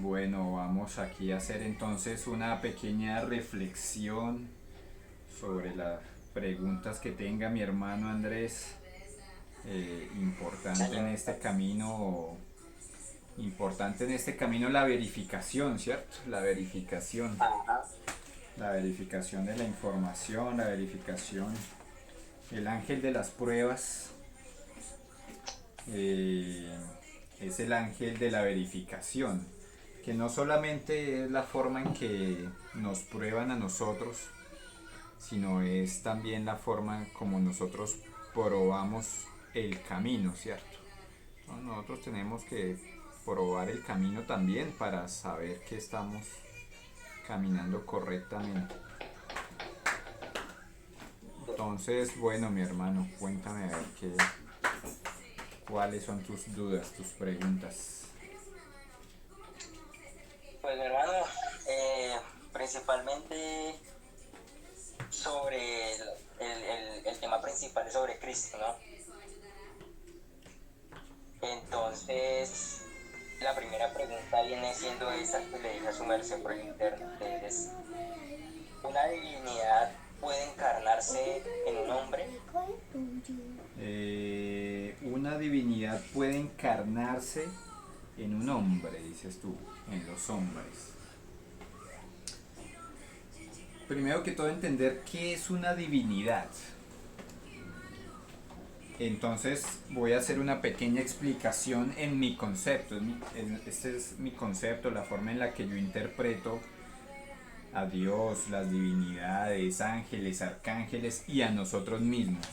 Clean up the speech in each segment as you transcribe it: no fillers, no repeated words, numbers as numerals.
Bueno, vamos aquí a hacer entonces una pequeña reflexión sobre las preguntas que tenga mi hermano Andrés. Importante en Señor. este camino, importante en este camino la verificación, ¿cierto? Ajá. La verificación de la información, la verificación, el ángel de las pruebas. eh, es el ángel de la verificación, que no solamente es la forma en que nos prueban a nosotros, sino es también la forma como nosotros probamos el camino, ¿cierto? Nosotros tenemos que probar el camino también para saber que estamos caminando correctamente. Entonces, bueno, mi hermano, cuéntame a ver cuáles son tus dudas, tus preguntas. Pues mi hermano, principalmente sobre el tema principal es sobre Cristo, ¿no? Entonces, la primera pregunta viene siendo esa que le dije a su merced por el internet, es, ¿una divinidad puede encarnarse en un hombre? Una divinidad puede encarnarse en un hombre, dices tú, en los hombres. Primero que todo entender qué es una divinidad. Entonces voy a hacer una pequeña explicación en mi concepto. Este es mi concepto, la forma en la que yo interpreto a Dios, las divinidades, ángeles, arcángeles y a nosotros mismos,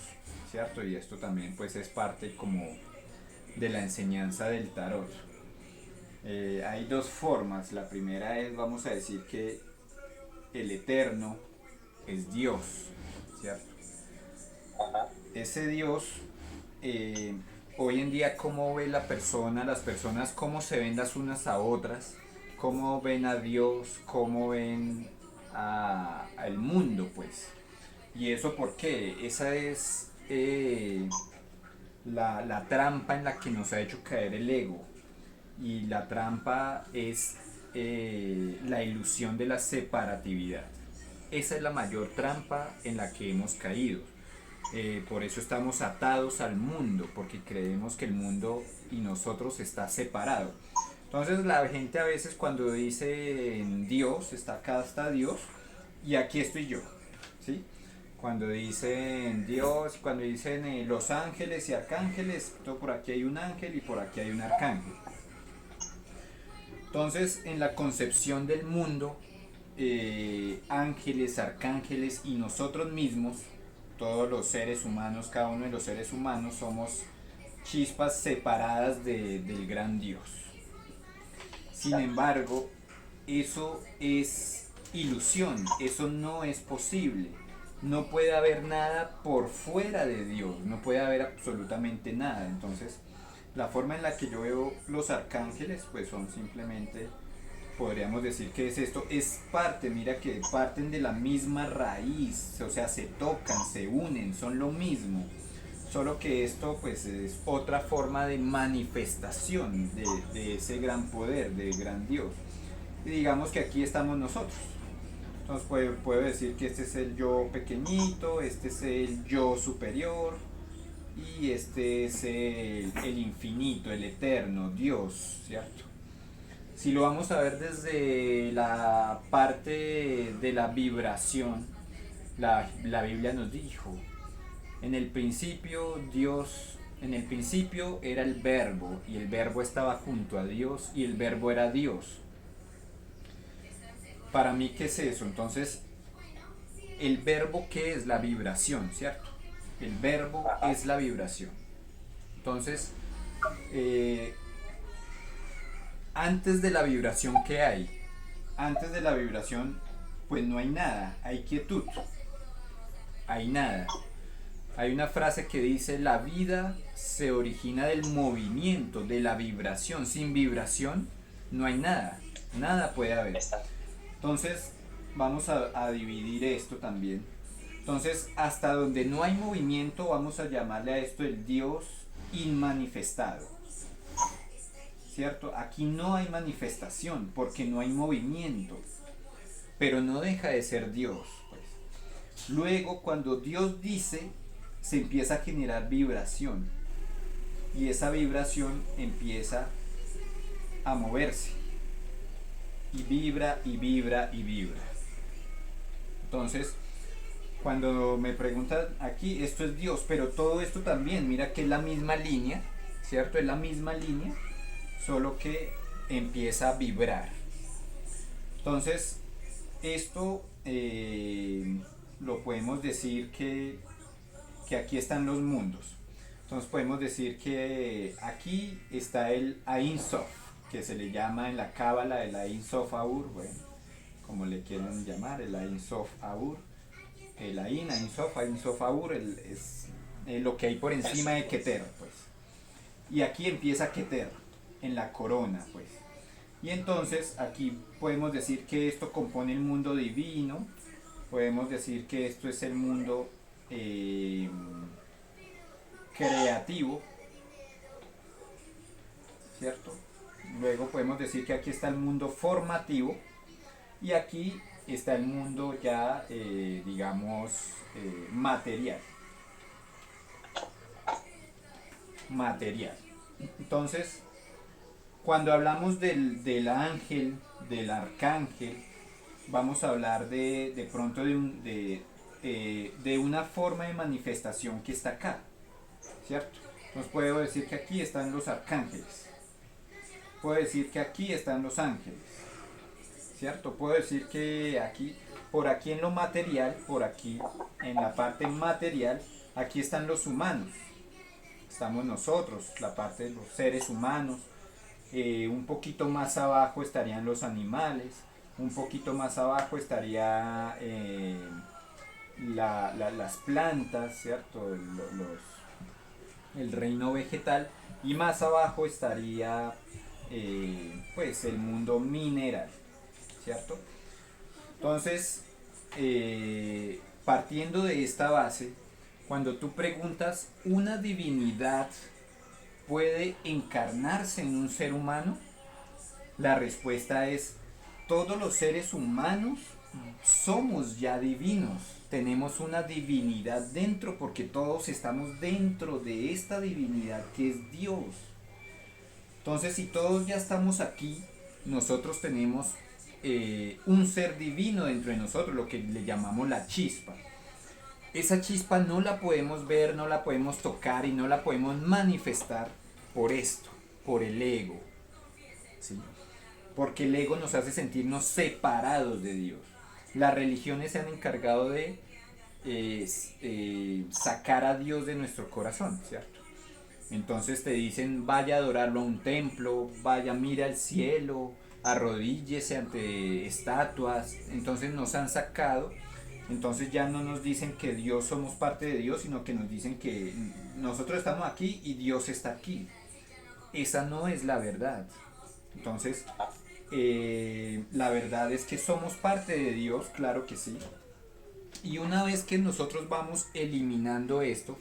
¿cierto? Y esto también pues es parte como de la enseñanza del tarot. Hay dos formas. La primera es, vamos a decir que el eterno es Dios, ¿cierto? Ajá. Ese Dios, eh, hoy en día, ¿cómo ve la persona, las personas, cómo se ven las unas a otras? ¿Cómo ven a Dios? ¿Cómo ven al mundo, pues? ¿Y eso por qué? Esa es la trampa en la que nos ha hecho caer el ego. Y la trampa es la ilusión de la separatividad. Esa es la mayor trampa en la que hemos caído. Por eso estamos atados al mundo, porque creemos que el mundo y nosotros está separado. Entonces la gente a veces cuando dice en Dios, está acá está Dios y aquí estoy yo, ¿sí? Cuando dicen Dios, cuando dicen los ángeles y arcángeles, todo por aquí hay un ángel y por aquí hay un arcángel. Entonces, en la concepción del mundo, ángeles, arcángeles y nosotros mismos, todos los seres humanos, cada uno de los seres humanos, somos chispas separadas del gran Dios. Sin embargo, eso es ilusión, eso no es posible. No puede haber nada por fuera de Dios, no puede haber absolutamente nada. Entonces, la forma en la que yo veo los arcángeles, pues son simplemente, podríamos decir que es esto, es parte, mira que parten de la misma raíz, o sea, se tocan, se unen, son lo mismo. Solo que esto pues es otra forma de manifestación de ese gran poder, del gran Dios. Y digamos que aquí estamos nosotros. Entonces puedo decir que este es el yo pequeñito, este es el yo superior y este es el infinito, el eterno, Dios, ¿cierto? Si lo vamos a ver desde la parte de la vibración, la Biblia nos dijo, en el principio Dios, en el principio era el verbo y el verbo estaba junto a Dios y el verbo era Dios. Para mí, ¿qué es eso? Entonces, el verbo, ¿qué es? La vibración, ¿cierto? El verbo Ajá. es la vibración. Entonces, eh, antes de la vibración, ¿qué hay? Antes de la vibración, pues no hay nada, hay quietud, hay nada. Hay una frase que dice, la vida se origina del movimiento, de la vibración. Sin vibración no hay nada, nada puede haber. Está. Entonces, vamos a dividir esto también. Entonces, hasta donde no hay movimiento, vamos a llamarle a esto el Dios inmanifestado. ¿cierto? Aquí no hay manifestación porque no hay movimiento, pero no deja de ser Dios, pues. Luego, cuando Dios dice, se empieza a generar vibración y esa vibración empieza a moverse y vibra y vibra y vibra. Entonces, cuando me preguntan aquí, esto es Dios, pero todo esto también, mira que es la misma línea, ¿cierto? Es la misma línea, solo que empieza a vibrar. Entonces, esto lo podemos decir que aquí están los mundos. Entonces podemos decir que aquí está el Ein Sof, que se le llama en la cábala el Ein Sof Aur, bueno, como le quieren llamar, el Ein Sof Aur. El Ein Sof Aur es lo que hay por encima de Keter, pues. Y aquí empieza Keter, en la corona, pues. Y entonces aquí podemos decir que esto compone el mundo divino, podemos decir que esto es el mundo creativo, ¿cierto? Luego podemos decir que aquí está el mundo formativo y aquí está el mundo ya, digamos, material. Material. Entonces, cuando hablamos del ángel, del arcángel, vamos a hablar de pronto de una forma de manifestación que está acá, ¿cierto? Entonces puedo decir que aquí están los arcángeles, puedo decir que aquí están los ángeles, ¿cierto? Puedo decir que aquí, por aquí en lo material, por aquí en la parte material, aquí están los humanos, estamos nosotros, la parte de los seres humanos. Un poquito más abajo estarían los animales, un poquito más abajo estaría las plantas, ¿cierto? El reino vegetal, y más abajo estaría pues el mundo mineral, ¿cierto? Entonces, partiendo de esta base, cuando tú preguntas, ¿una divinidad puede encarnarse en un ser humano? La respuesta es, todos los seres humanos somos ya divinos, tenemos una divinidad dentro porque todos estamos dentro de esta divinidad que es Dios. Entonces, si todos ya estamos aquí, nosotros tenemos un ser divino dentro de nosotros, lo que le llamamos la chispa. Esa chispa no la podemos ver, no la podemos tocar y no la podemos manifestar por esto, por el ego, ¿sí? Porque el ego nos hace sentirnos separados de Dios. Las religiones se han encargado de sacar a Dios de nuestro corazón, ¿cierto? Entonces te dicen, vaya a adorarlo a un templo, vaya, mira al cielo, arrodíllese ante estatuas. Entonces nos han sacado. Entonces ya no nos dicen que Dios somos parte de Dios, sino que nos dicen que nosotros estamos aquí y Dios está aquí. Esa no es la verdad. Entonces, la verdad es que somos parte de Dios, claro que sí. Y una vez que nosotros vamos eliminando esto,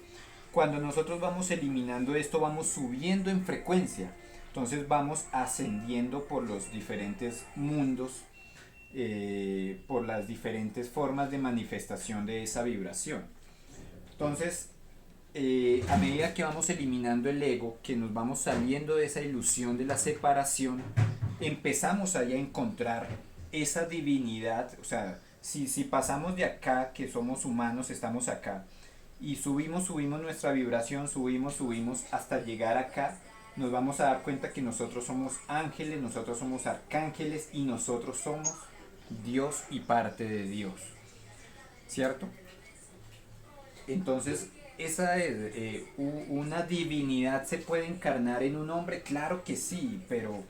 cuando nosotros vamos eliminando esto, vamos subiendo en frecuencia. Entonces vamos ascendiendo por los diferentes mundos, por las diferentes formas de manifestación de esa vibración. Entonces, a medida que vamos eliminando el ego, que nos vamos saliendo de esa ilusión de la separación, empezamos ahí a encontrar esa divinidad. O sea, si pasamos de acá, que somos humanos, estamos acá, y subimos nuestra vibración, subimos hasta llegar acá, nos vamos a dar cuenta que nosotros somos ángeles, nosotros somos arcángeles y nosotros somos Dios y parte de Dios, ¿cierto? Entonces, esa es una divinidad. ¿Se puede encarnar en un hombre? Claro que sí, pero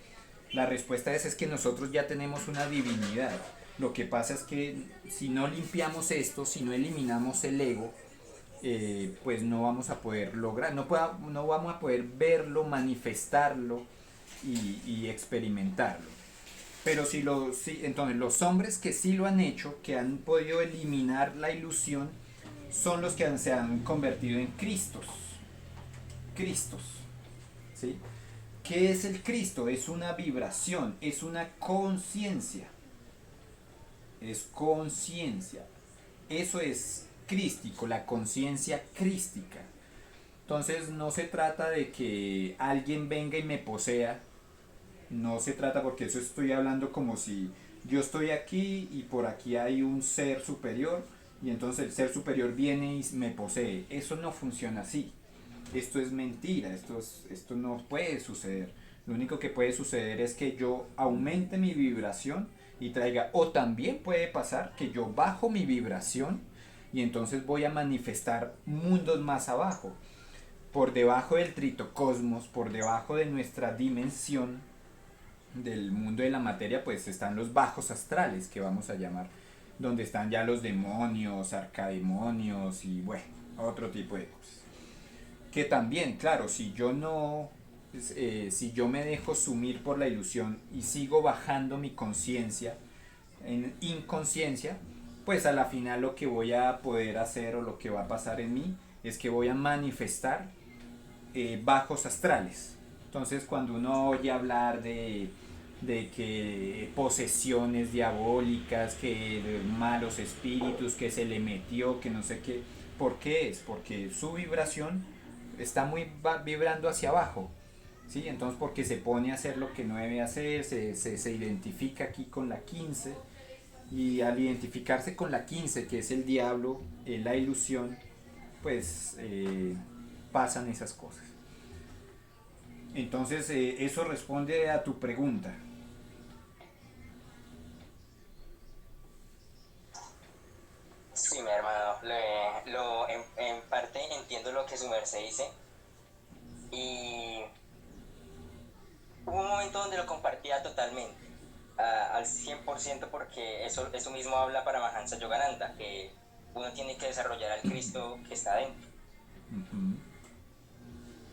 la respuesta es que nosotros ya tenemos una divinidad. Lo que pasa es que si no limpiamos esto, si no eliminamos el ego, pues no vamos a poder lograr, no vamos a poder verlo, manifestarlo y experimentarlo. Pero entonces los hombres que sí lo han hecho, que han podido eliminar la ilusión, son los que se han convertido en Cristos, ¿sí? ¿Qué es el Cristo? Es una vibración, es una conciencia. Es conciencia. Eso es crístico, la conciencia crística. Entonces no se trata de que alguien venga y me posea. No se trata, porque eso estoy hablando como si yo estoy aquí y por aquí hay un ser superior y entonces el ser superior viene y me posee. Eso no funciona así. Esto es mentira, esto no puede suceder. Lo único que puede suceder es que yo aumente mi vibración y traiga, o también puede pasar que yo bajo mi vibración y entonces voy a manifestar mundos más abajo, por debajo del tritocosmos, por debajo de nuestra dimensión del mundo de la materia, pues están los bajos astrales, que vamos a llamar, donde están ya los demonios, arcademonios y bueno, otro tipo de cosas. Que también, claro, si yo no, si yo me dejo sumir por la ilusión y sigo bajando mi conciencia en inconsciencia, pues a la final lo que voy a poder hacer o lo que va a pasar en mí es que voy a manifestar bajos astrales. Entonces cuando uno oye hablar de que posesiones diabólicas, que de malos espíritus, que se le metió, que no sé qué, ¿por qué es? Porque su vibración está muy vibrando hacia abajo. ¿Sí? Entonces porque se pone a hacer lo que no debe hacer, se identifica aquí con la 15 y al identificarse con la 15 que es el diablo, la ilusión, pues pasan esas cosas. Entonces eso responde a tu pregunta. Sí, mi hermano, en parte entiendo lo que su merced dice y hubo un momento donde lo compartía totalmente, al 100% porque eso mismo habla para Mahansa Yogananda, que uno tiene que desarrollar al Cristo que está dentro. Uh-huh.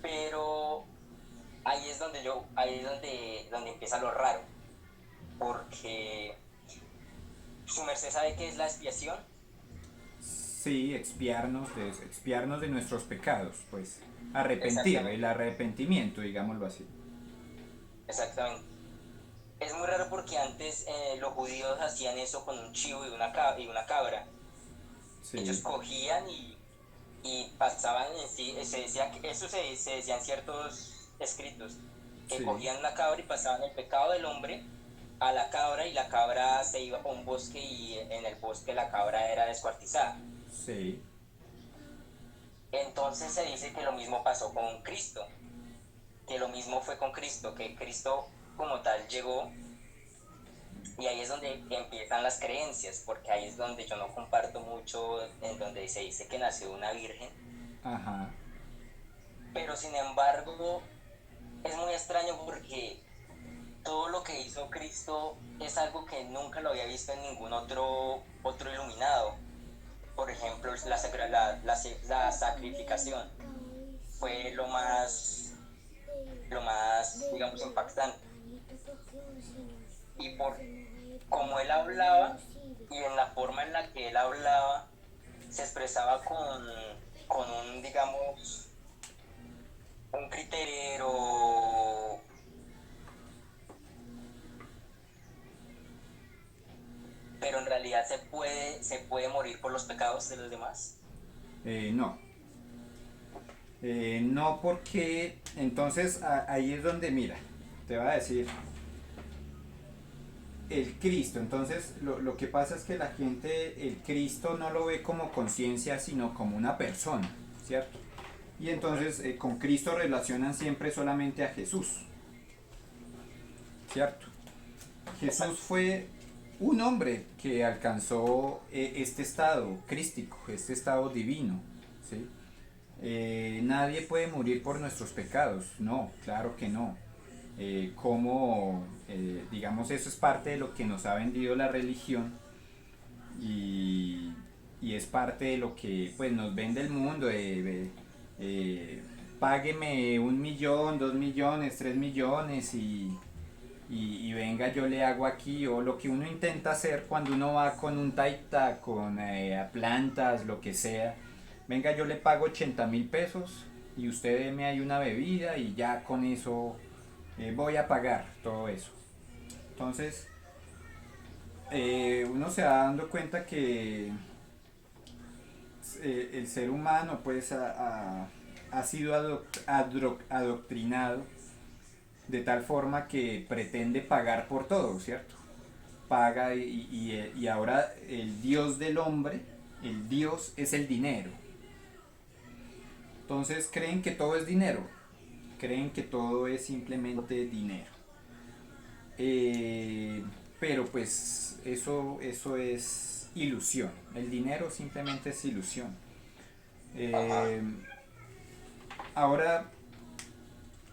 Pero ahí es donde empieza lo raro, porque su merced sabe qué es la expiación. Sí, expiarnos de nuestros pecados, pues arrepentir, el Exactamente, arrepentimiento, digámoslo así. exactamente. Es muy raro porque antes los judíos hacían eso con un chivo y una cabra. Ellos Sí, cogían y pasaban en sí, se decía que eso se decían ciertos escritos, que sí, cogían una cabra y pasaban el pecado del hombre a la cabra y la cabra se iba a un bosque y en el bosque la cabra era descuartizada. sí, Entonces se dice que lo mismo pasó con Cristo, que lo mismo fue con Cristo, que Cristo como tal llegó y ahí es donde empiezan las creencias, porque ahí es donde yo no comparto mucho, en donde se dice que nació una virgen, ajá, pero sin embargo es muy extraño porque todo lo que hizo Cristo es algo que nunca lo había visto en ningún otro iluminado. Por ejemplo, la sacrificación fue lo más, digamos, impactante. Y por como él hablaba y en la forma en la que él hablaba, se expresaba con un, digamos, un criterio, pero en realidad se puede morir por los pecados de los demás. no. No, porque entonces ahí es donde, mira, te va a decir el Cristo. Entonces lo que pasa es que la gente, el Cristo no lo ve como conciencia, sino como una persona, ¿cierto? Y entonces con Cristo relacionan siempre solamente a Jesús, ¿cierto? Jesús Exacto. fue un hombre que alcanzó este estado crístico, este estado divino, ¿sí? Nadie puede morir por nuestros pecados, no, claro que no. Como, digamos, eso es parte de lo que nos ha vendido la religión y, y es parte de lo que pues nos vende el mundo. Págueme 1 millón, 2 millones, 3 millones y venga yo le hago aquí, o lo que uno intenta hacer cuando uno va con un taita, con plantas, lo que sea, venga yo le pago 80.000 pesos y usted deme ahí una bebida y ya con eso voy a pagar todo eso. Entonces, uno se va dando cuenta que el ser humano pues ha sido adoctrinado de tal forma que pretende pagar por todo, ¿cierto? Paga y ahora el Dios del hombre, el Dios es el dinero. Entonces creen que todo es dinero, creen que todo es simplemente dinero. Eh, pero pues eso es ilusión, el dinero simplemente es ilusión. Ajá. Eh, ahora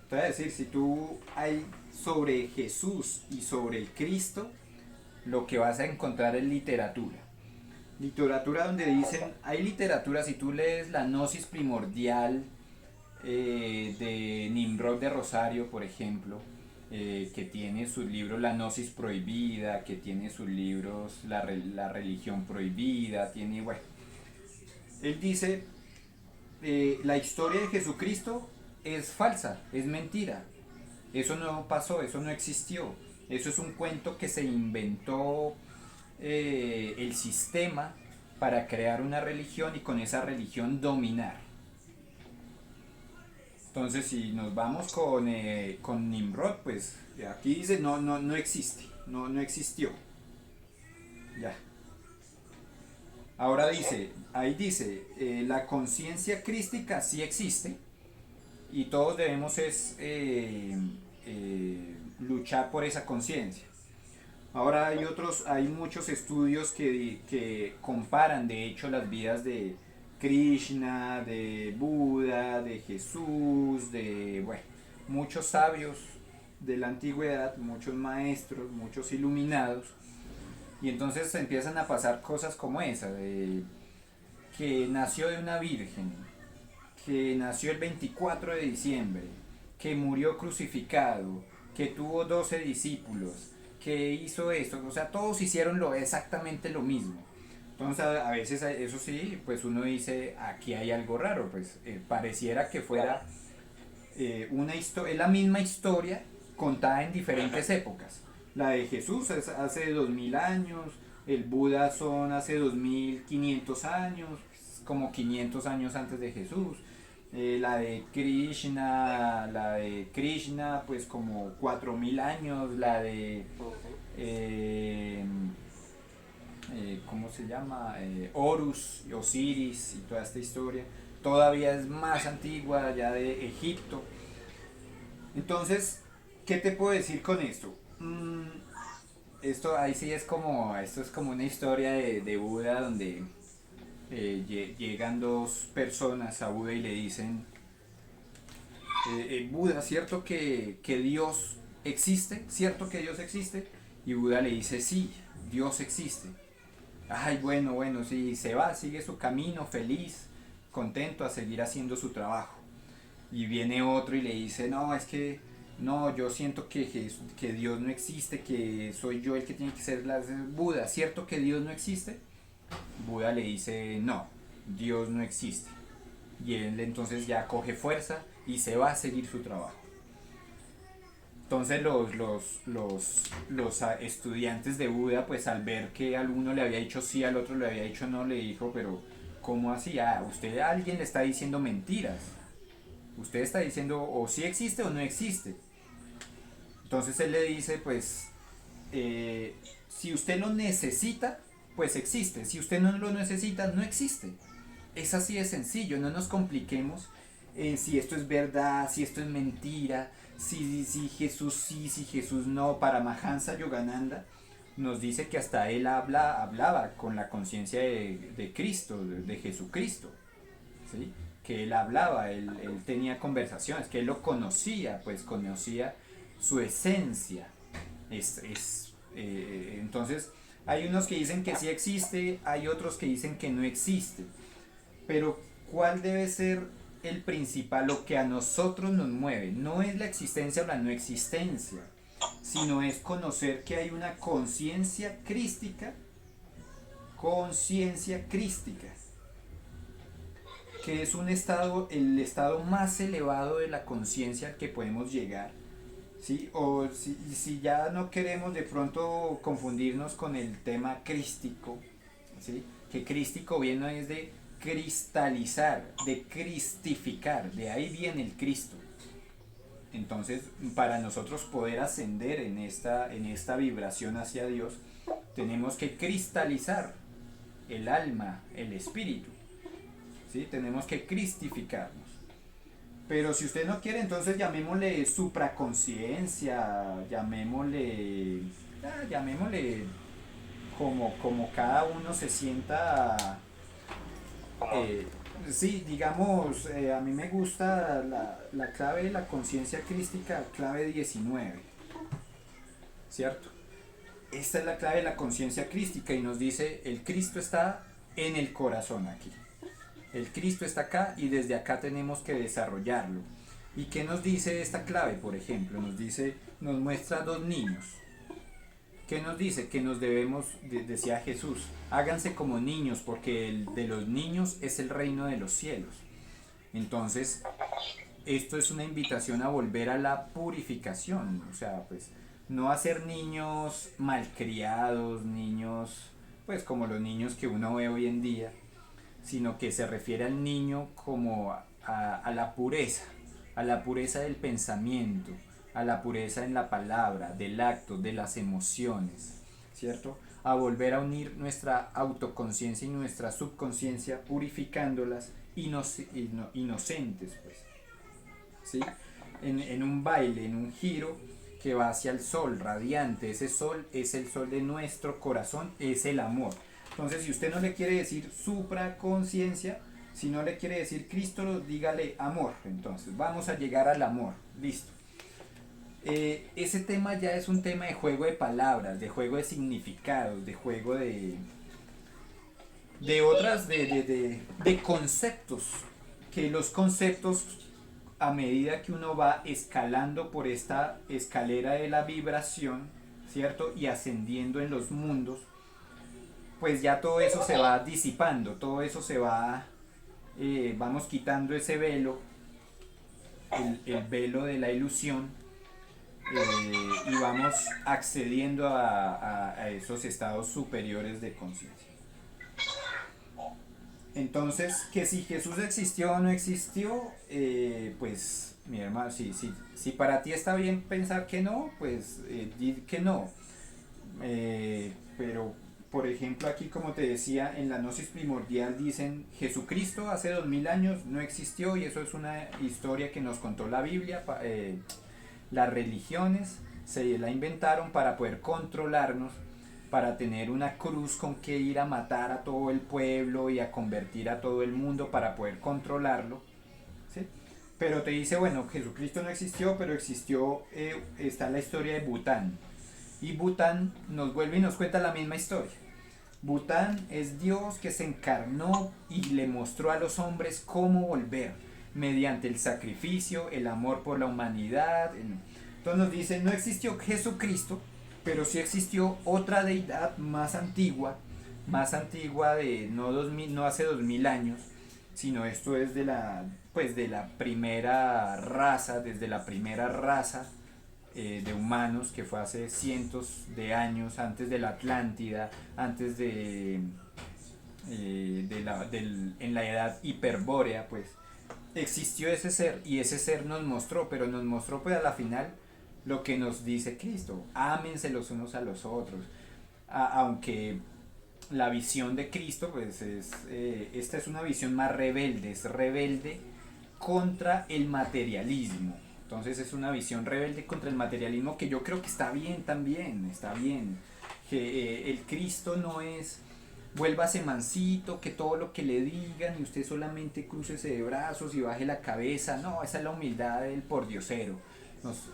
te voy a decir, si tú hay sobre Jesús y sobre el Cristo, lo que vas a encontrar es literatura. Literatura donde dicen, hay literatura, si tú lees la Gnosis primordial de Nimrod de Rosario, por ejemplo, que tiene sus libros La Gnosis Prohibida, que tiene sus libros La Religión Prohibida, tiene, bueno, él dice, la historia de Jesucristo es falsa, es mentira, eso no pasó, eso no existió, eso es un cuento que se inventó el sistema para crear una religión y con esa religión dominar. Entonces, si nos vamos con Nimrod, pues aquí dice no existe, no existió. Ya. Ahora dice, ahí dice, la conciencia crística sí existe y todos debemos luchar por esa conciencia. Ahora hay muchos estudios que comparan de hecho las vidas de Krishna, de Buda, de Jesús, de bueno, muchos sabios de la antigüedad, muchos maestros, muchos iluminados, y entonces empiezan a pasar cosas como esa, de que nació de una virgen, que nació el 24 de diciembre, que murió crucificado, que tuvo 12 discípulos, que hizo esto, o sea, todos hicieron exactamente lo mismo. Entonces a veces eso sí, pues uno dice, aquí hay algo raro, pues pareciera que fuera una historia, es la misma historia contada en diferentes épocas. La de Jesús es hace 2000 años, el Buda son hace 2500 años, como 500 años antes de Jesús. La de Krishna, pues como 4000 años, la de eh, ¿cómo se llama? Horus, Osiris y toda esta historia. Todavía es más antigua, ya de Egipto. Entonces, ¿qué te puedo decir con esto? Esto ahí sí es como, esto es como una historia de Buda donde llegan dos personas a Buda y le dicen, Buda, ¿cierto que Dios existe? ¿Cierto que Dios existe? Y Buda le dice, sí, Dios existe. Ay, bueno, sí, se va, sigue su camino feliz, contento a seguir haciendo su trabajo. Y viene otro y le dice, no, es que no, yo siento que Dios no existe, que soy yo el que tiene que ser Buda, ¿cierto que Dios no existe? Buda le dice, no, Dios no existe. Y él entonces ya coge fuerza y se va a seguir su trabajo. Entonces los estudiantes de Buda, pues al ver que al uno le había dicho sí, al otro le había dicho no, le dijo, pero ¿cómo así? Ah, usted a alguien le está diciendo mentiras. Usted está diciendo o sí existe o no existe. Entonces él le dice, pues, si usted lo necesita, pues existe. Si usted no lo necesita, no existe. Es así de sencillo, no nos compliquemos en si esto es verdad, si esto es mentira, si Jesús sí, si Jesús no. Paramahansa Yogananda nos dice que hasta él hablaba con la conciencia de Cristo, de Jesucristo, ¿sí? Que él hablaba, él tenía conversaciones, que él lo conocía, pues conocía su esencia. Entonces, hay unos que dicen que sí existe, hay otros que dicen que no existe. Pero, ¿cuál debe ser el principal, lo que a nosotros nos mueve? No es la existencia o la no existencia, sino es conocer que hay una conciencia crística, que es un estado, el estado más elevado de la conciencia al que podemos llegar, ¿sí? O si ya no queremos de pronto confundirnos con el tema crístico, ¿sí? Que crístico viene es de cristalizar, de cristificar, de ahí viene el Cristo. Entonces, para nosotros poder ascender en esta vibración hacia Dios, tenemos que cristalizar el alma, el espíritu, ¿sí? Tenemos que cristificarnos. Pero si usted no quiere, entonces llamémosle supraconciencia, llamémosle como cada uno se sienta. Como, eh, sí, digamos, a mí me gusta la clave de la conciencia crística, clave 19, ¿cierto? Esta es la clave de la conciencia crística y nos dice, el Cristo está en el corazón aquí. El Cristo está acá y desde acá tenemos que desarrollarlo. ¿Y qué nos dice esta clave, por ejemplo? Nos muestra dos niños. ¿Qué nos dice? Que nos debemos, decía Jesús, háganse como niños, porque el de los niños es el reino de los cielos. Entonces, esto es una invitación a volver a la purificación, o sea, pues no a ser niños malcriados, niños, pues como los niños que uno ve hoy en día, sino que se refiere al niño como a la pureza del pensamiento, a la pureza en la palabra, del acto, de las emociones, ¿cierto? A volver a unir nuestra autoconciencia y nuestra subconsciencia, purificándolas inocentes, pues, ¿sí? En un baile, en un giro que va hacia el sol radiante. Ese sol es el sol de nuestro corazón, es el amor. Entonces, si usted no le quiere decir supraconciencia, si no le quiere decir Cristo, dígale amor. Entonces, vamos a llegar al amor. Listo. Ese tema ya es un tema de juego de palabras, de juego de significados, de juego de otras, de conceptos. Que los conceptos, a medida que uno va escalando por esta escalera de la vibración, ¿cierto? Y ascendiendo en los mundos, pues ya todo eso se va disipando, todo eso se va, vamos quitando ese velo, el velo de la ilusión, y vamos accediendo a esos estados superiores de conciencia. Entonces, que si Jesús existió o no existió, pues mi hermano, si para ti está bien pensar que no, pues di que no. Pero, por ejemplo, aquí como te decía, en la Gnosis Primordial dicen Jesucristo hace 2000 años no existió y eso es una historia que nos contó la Biblia. Las religiones se la inventaron para poder controlarnos, para tener una cruz con que ir a matar a todo el pueblo y a convertir a todo el mundo para poder controlarlo, ¿sí? Pero te dice, bueno, Jesucristo no existió, pero existió, está la historia de Bután. Y Bután nos vuelve y nos cuenta la misma historia. Bután es Dios que se encarnó y le mostró a los hombres cómo volver mediante el sacrificio, el amor por la humanidad. Entonces nos dice, no existió Jesucristo, pero sí existió otra deidad más antigua de no hace 2000 años, sino esto es de la primera raza, desde la primera raza de humanos que fue hace cientos de años, antes de la Atlántida, antes en la edad hiperbórea, pues existió ese ser y ese ser nos mostró, pero nos mostró pues a la final lo que nos dice Cristo, ámense los unos a los otros, aunque la visión de Cristo pues esta es una visión más rebelde, es rebelde contra el materialismo. Entonces es una visión rebelde contra el materialismo que yo creo que está bien también, está bien. Que el Cristo no es vuélvase mansito, que todo lo que le digan y usted solamente crucese de brazos y baje la cabeza. No, esa es la humildad del pordiosero.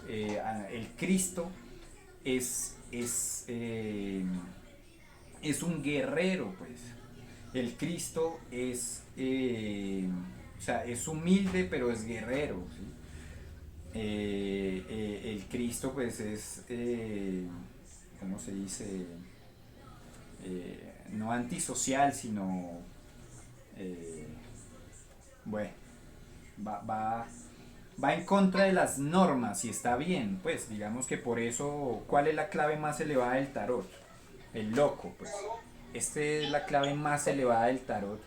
El Cristo es un guerrero, pues. El Cristo o sea, es humilde, pero es guerrero, ¿sí? El Cristo, pues, ¿cómo se dice? No antisocial, sino, bueno, va, va, va en contra de las normas y está bien, pues digamos que por eso, ¿cuál es la clave más elevada del tarot? El loco, pues. Esta es la clave más elevada del tarot.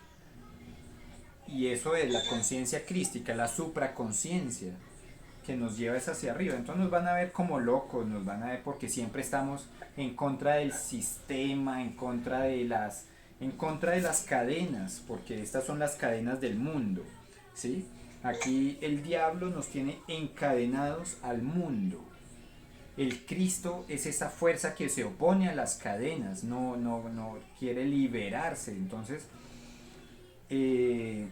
Y eso es la conciencia crística, la supraconciencia que nos lleva es hacia arriba. Entonces nos van a ver como locos, nos van a ver porque siempre estamos en contra del sistema, en contra de las cadenas, porque estas son las cadenas del mundo, ¿sí? Aquí el diablo nos tiene encadenados al mundo. El Cristo es esa fuerza que se opone a las cadenas, no quiere liberarse. Eh,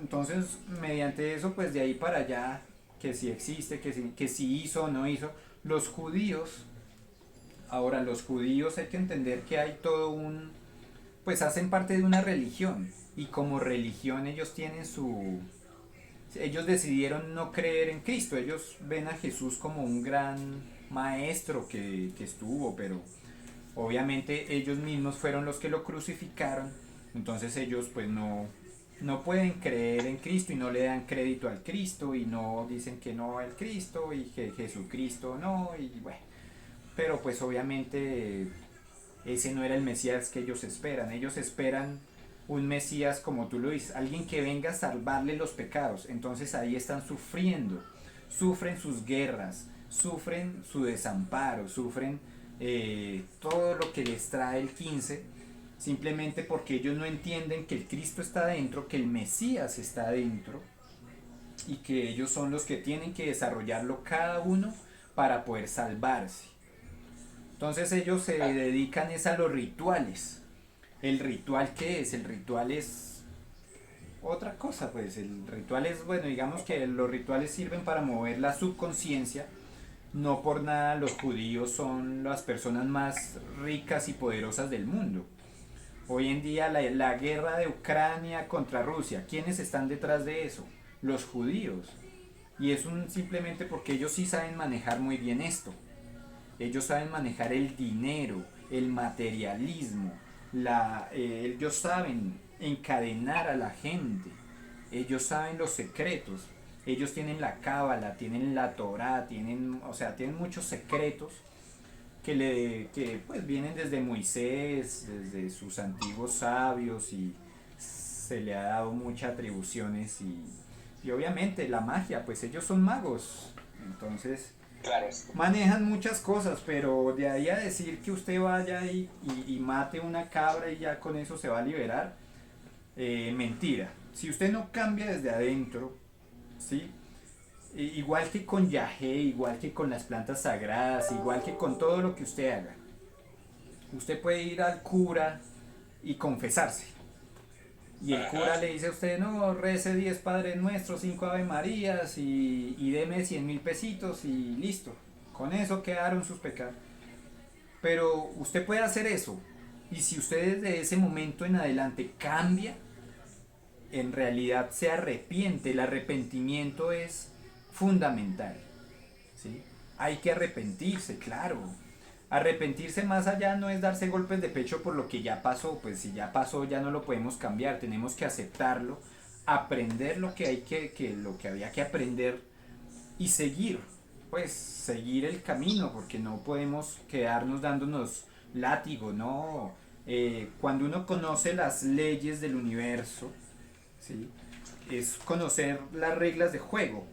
entonces, mediante eso, pues de ahí para allá, que si existe, que si hizo o no hizo, los judíos, ahora los judíos hay que entender que hay todo un, pues hacen parte de una religión, y como religión ellos tienen ellos decidieron no creer en Cristo, ellos ven a Jesús como un gran maestro que estuvo, pero obviamente ellos mismos fueron los que lo crucificaron, entonces ellos pues no pueden creer en Cristo y no le dan crédito al Cristo y no dicen que no al Cristo y que Jesucristo no, y bueno, pero pues obviamente ese no era el Mesías que ellos esperan un Mesías como tú lo dices, alguien que venga a salvarle los pecados, entonces ahí están sufriendo, sufren sus guerras, sufren su desamparo, sufren todo lo que les trae el 15, simplemente porque ellos no entienden que el Cristo está dentro, que el Mesías está dentro y que ellos son los que tienen que desarrollarlo cada uno para poder salvarse. Entonces ellos se dedican es a los rituales. ¿El ritual qué es? El ritual es otra cosa, pues el ritual es, bueno, digamos que los rituales sirven para mover la subconsciencia. No por nada los judíos son las personas más ricas y poderosas del mundo. Hoy en día la guerra de Ucrania contra Rusia, ¿quiénes están detrás de eso? Los judíos. Y es simplemente porque ellos sí saben manejar muy bien esto. Ellos saben manejar el dinero, el materialismo, ellos saben encadenar a la gente, ellos saben los secretos, ellos tienen la cábala, tienen la Torá, o sea, tienen muchos secretos que pues vienen desde Moisés, desde sus antiguos sabios y se le ha dado muchas atribuciones y obviamente la magia, pues ellos son magos, entonces Claro, manejan muchas cosas, pero de ahí a decir que usted vaya y mate una cabra y ya con eso se va a liberar, mentira. Si usted no cambia desde adentro, ¿sí? Igual que con Yahé, igual que con las plantas sagradas, igual que con todo lo que usted haga, usted puede ir al cura y confesarse. Y el cura le dice a usted, no, rece 10 Padres Nuestros, 5 Ave Marías y deme 100.000 pesitos y listo. Con eso quedaron sus pecados. Pero usted puede hacer eso. Y si usted desde ese momento en adelante cambia, en realidad se arrepiente. El arrepentimiento es fundamental. ¿Sí? Hay que arrepentirse, claro. Arrepentirse más allá no es darse golpes de pecho por lo que ya pasó, pues si ya pasó ya no lo podemos cambiar, tenemos que aceptarlo, aprender lo que lo que había que aprender y seguir, pues seguir el camino, porque no podemos quedarnos dándonos látigo, ¿no? Cuando uno conoce las leyes del universo, ¿sí? Es conocer las reglas de juego.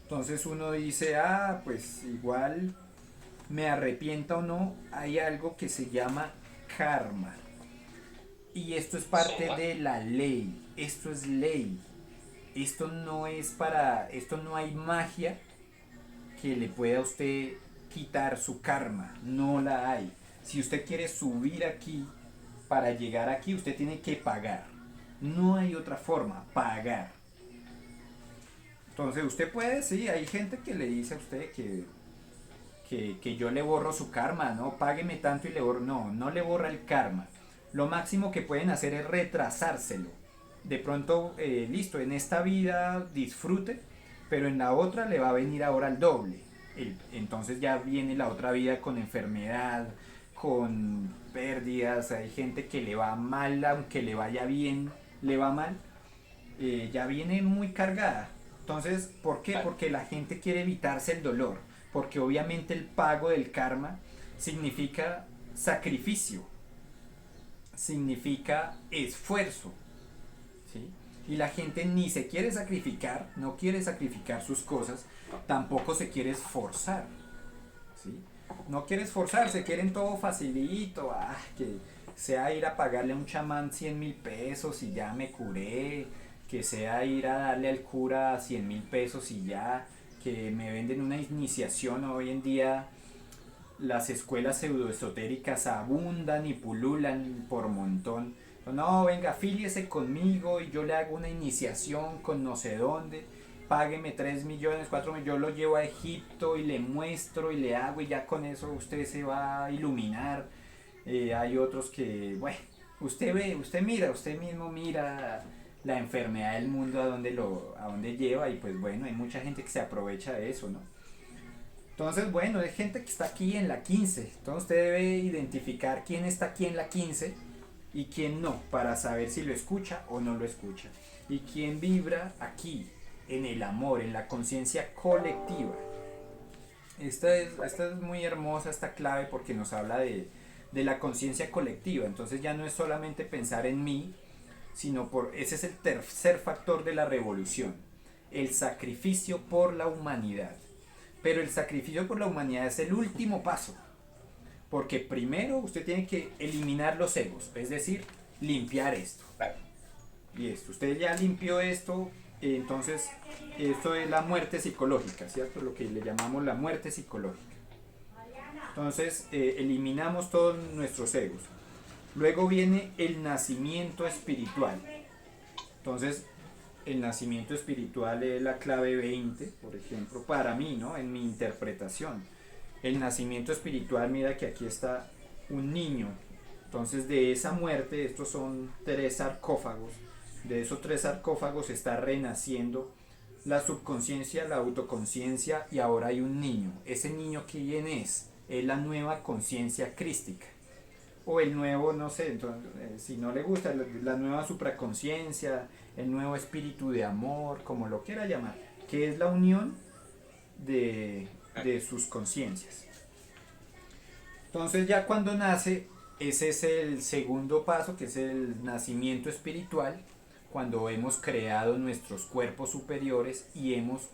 Entonces uno dice, ah, pues igual me arrepienta o no, hay algo que se llama karma. Y esto es parte de la ley. Esto es ley. Esto no hay magia que le pueda a usted quitar su karma. No la hay. Si usted quiere subir aquí, para llegar aquí, usted tiene que pagar. No hay otra forma, pagar. Entonces usted puede, sí, hay gente que le dice a usted que yo le borro su karma, ¿no? Págueme tanto y le borro. No le borra el karma. Lo máximo que pueden hacer es retrasárselo. De pronto, listo, en esta vida disfrute, pero en la otra le va a venir ahora el doble. Entonces ya viene la otra vida con enfermedad, con pérdidas. Hay gente que le va mal, aunque le vaya bien, le va mal. Ya viene muy cargada. Entonces, ¿por qué? Claro. Porque la gente quiere evitarse el dolor, porque obviamente el pago del karma significa sacrificio, significa esfuerzo, ¿sí? Y la gente ni se quiere sacrificar, no quiere sacrificar sus cosas, tampoco se quiere esforzar, ¿sí? No quiere esforzarse, quieren todo facilito, que sea ir a pagarle a un chamán 100.000 pesos y ya me curé, que sea ir a darle al cura 100.000 pesos y ya, que me venden una iniciación. Hoy en día las escuelas pseudoesotéricas abundan y pululan por montón. No, venga, afíliese conmigo y yo le hago una iniciación con no sé dónde. Págueme 3 millones, 4 millones, yo lo llevo a Egipto y le muestro y le hago y ya con eso usted se va a iluminar. Hay otros que, bueno, usted ve, usted mira, usted mismo mira la enfermedad del mundo a dónde lleva y pues bueno, hay mucha gente que se aprovecha de eso, ¿no? Entonces, bueno, hay gente que está aquí en la 15. Entonces usted debe identificar quién está aquí en la 15 y quién no, para saber si lo escucha o no lo escucha. Y quién vibra aquí, en el amor, en la conciencia colectiva. Esta es muy hermosa, esta clave, porque nos habla de la conciencia colectiva. Entonces ya no es solamente pensar en mí, sino ese es el tercer factor de la revolución, el sacrificio por la humanidad. Pero el sacrificio por la humanidad es el último paso, porque primero usted tiene que eliminar los egos, es decir, limpiar esto. Claro. Y esto, usted ya limpió esto, entonces esto es la muerte psicológica, ¿cierto? Lo que le llamamos la muerte psicológica. Entonces eliminamos todos nuestros egos. Luego viene el nacimiento espiritual. Entonces, el nacimiento espiritual es la clave 20, por ejemplo, para mí, ¿no? En mi interpretación. El nacimiento espiritual, mira que aquí está un niño. Entonces, de esa muerte, estos son 3 sarcófagos. De esos 3 sarcófagos está renaciendo la subconsciencia, la autoconciencia y ahora hay un niño. Ese niño, ¿quién es? Es la nueva conciencia crística. O el nuevo, no sé, entonces, si no le gusta, la nueva supraconciencia, el nuevo espíritu de amor, como lo quiera llamar, que es la unión de sus conciencias. Entonces ya cuando nace, ese es el segundo paso, que es el nacimiento espiritual, cuando hemos creado nuestros cuerpos superiores y hemos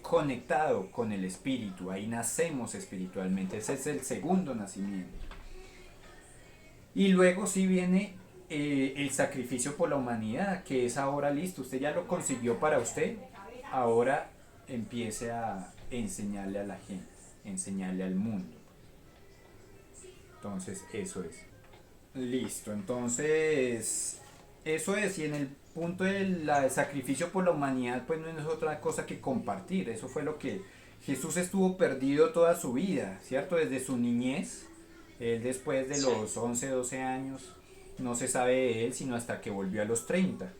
conectado con el espíritu, ahí nacemos espiritualmente, ese es el segundo nacimiento. Y luego sí viene el sacrificio por la humanidad, que es ahora listo, usted ya lo consiguió para usted, ahora empiece a enseñarle a la gente, enseñarle al mundo. Entonces eso es. Listo, entonces eso es, y en el punto del sacrificio por la humanidad, pues no es otra cosa que compartir, eso fue lo que Jesús estuvo perdido toda su vida, ¿cierto? Desde su niñez, él después de los 11 12 años, no se sabe de él sino hasta que volvió a los 30.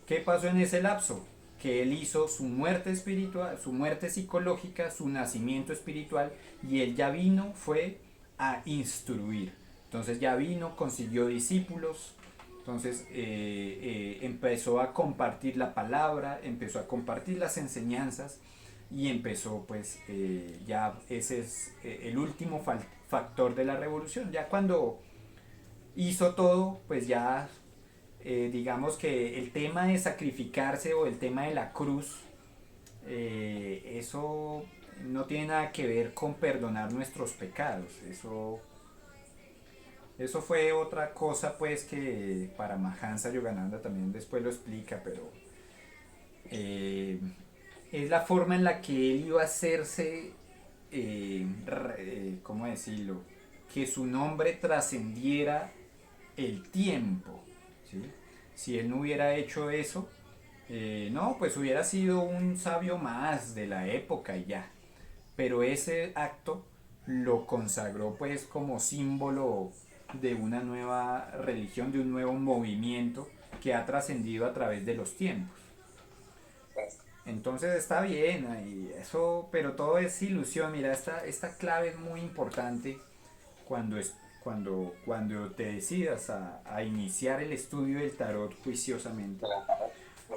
¿Qué pasó en ese lapso? Que él hizo su muerte espiritual, su muerte psicológica, su nacimiento espiritual, y él ya vino, fue a instruir. Entonces ya vino, consiguió discípulos, entonces empezó a compartir la palabra, empezó a compartir las enseñanzas y empezó pues ya ese es el último factor de la revolución. Ya cuando hizo todo, pues ya digamos que el tema de sacrificarse o el tema de la cruz, eso no tiene nada que ver con perdonar nuestros pecados. Eso fue otra cosa pues que Paramahansa Yogananda también después lo explica, pero eh, es la forma en la que él iba a hacerse, ¿cómo decirlo? Que su nombre trascendiera el tiempo, ¿sí? Si él no hubiera hecho eso, no, pues hubiera sido un sabio más de la época y ya. Pero ese acto lo consagró pues como símbolo de una nueva religión, de un nuevo movimiento que ha trascendido a través de los tiempos. Entonces está bien, y eso, pero todo es ilusión. Mira, esta clave es muy importante cuando te decidas a iniciar el estudio del tarot juiciosamente.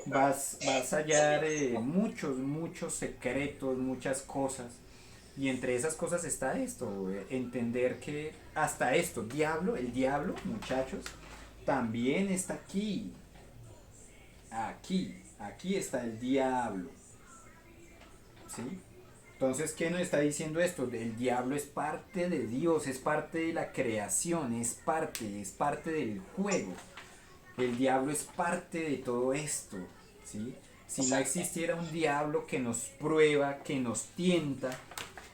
vas a hallar muchos secretos, muchas cosas. Y entre esas cosas está esto, entender que hasta esto, el diablo, muchachos, también está aquí, aquí está el diablo, ¿sí? Entonces, ¿qué nos está diciendo esto? El diablo es parte de Dios, es parte de la creación, es parte del juego. El diablo es parte de todo esto, ¿sí? Si no Exacto. existiera un diablo que nos prueba, que nos tienta,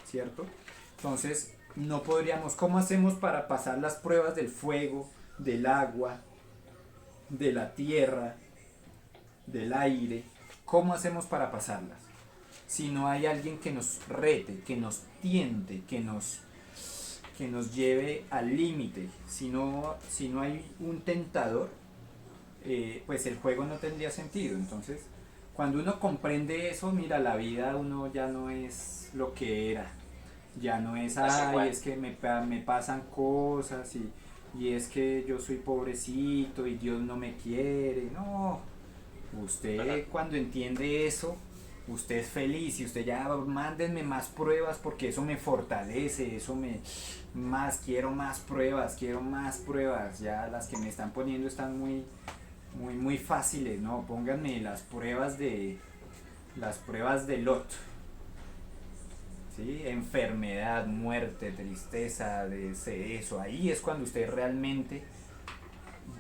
¿cierto? Entonces, no podríamos, ¿cómo hacemos para pasar las pruebas del fuego, del agua, de la tierra, del aire? ¿Cómo hacemos para pasarlas? Si no hay alguien que nos rete, que nos tiente, que nos lleve al límite, si no hay un tentador, pues el juego no tendría sentido. Entonces, cuando uno comprende eso, mira, la vida uno ya no es lo que era. Ya no es, No es ay, igual. es que me pasan cosas y es que yo soy pobrecito y Dios no me quiere. No, Ujú. usted cuando entiende eso, usted es feliz y usted ya mándenme más pruebas porque eso me fortalece, quiero más pruebas, ya las que me están poniendo están muy fáciles, no, pónganme las pruebas de Lot, ¿sí? Enfermedad, muerte, tristeza, eso, ahí es cuando usted realmente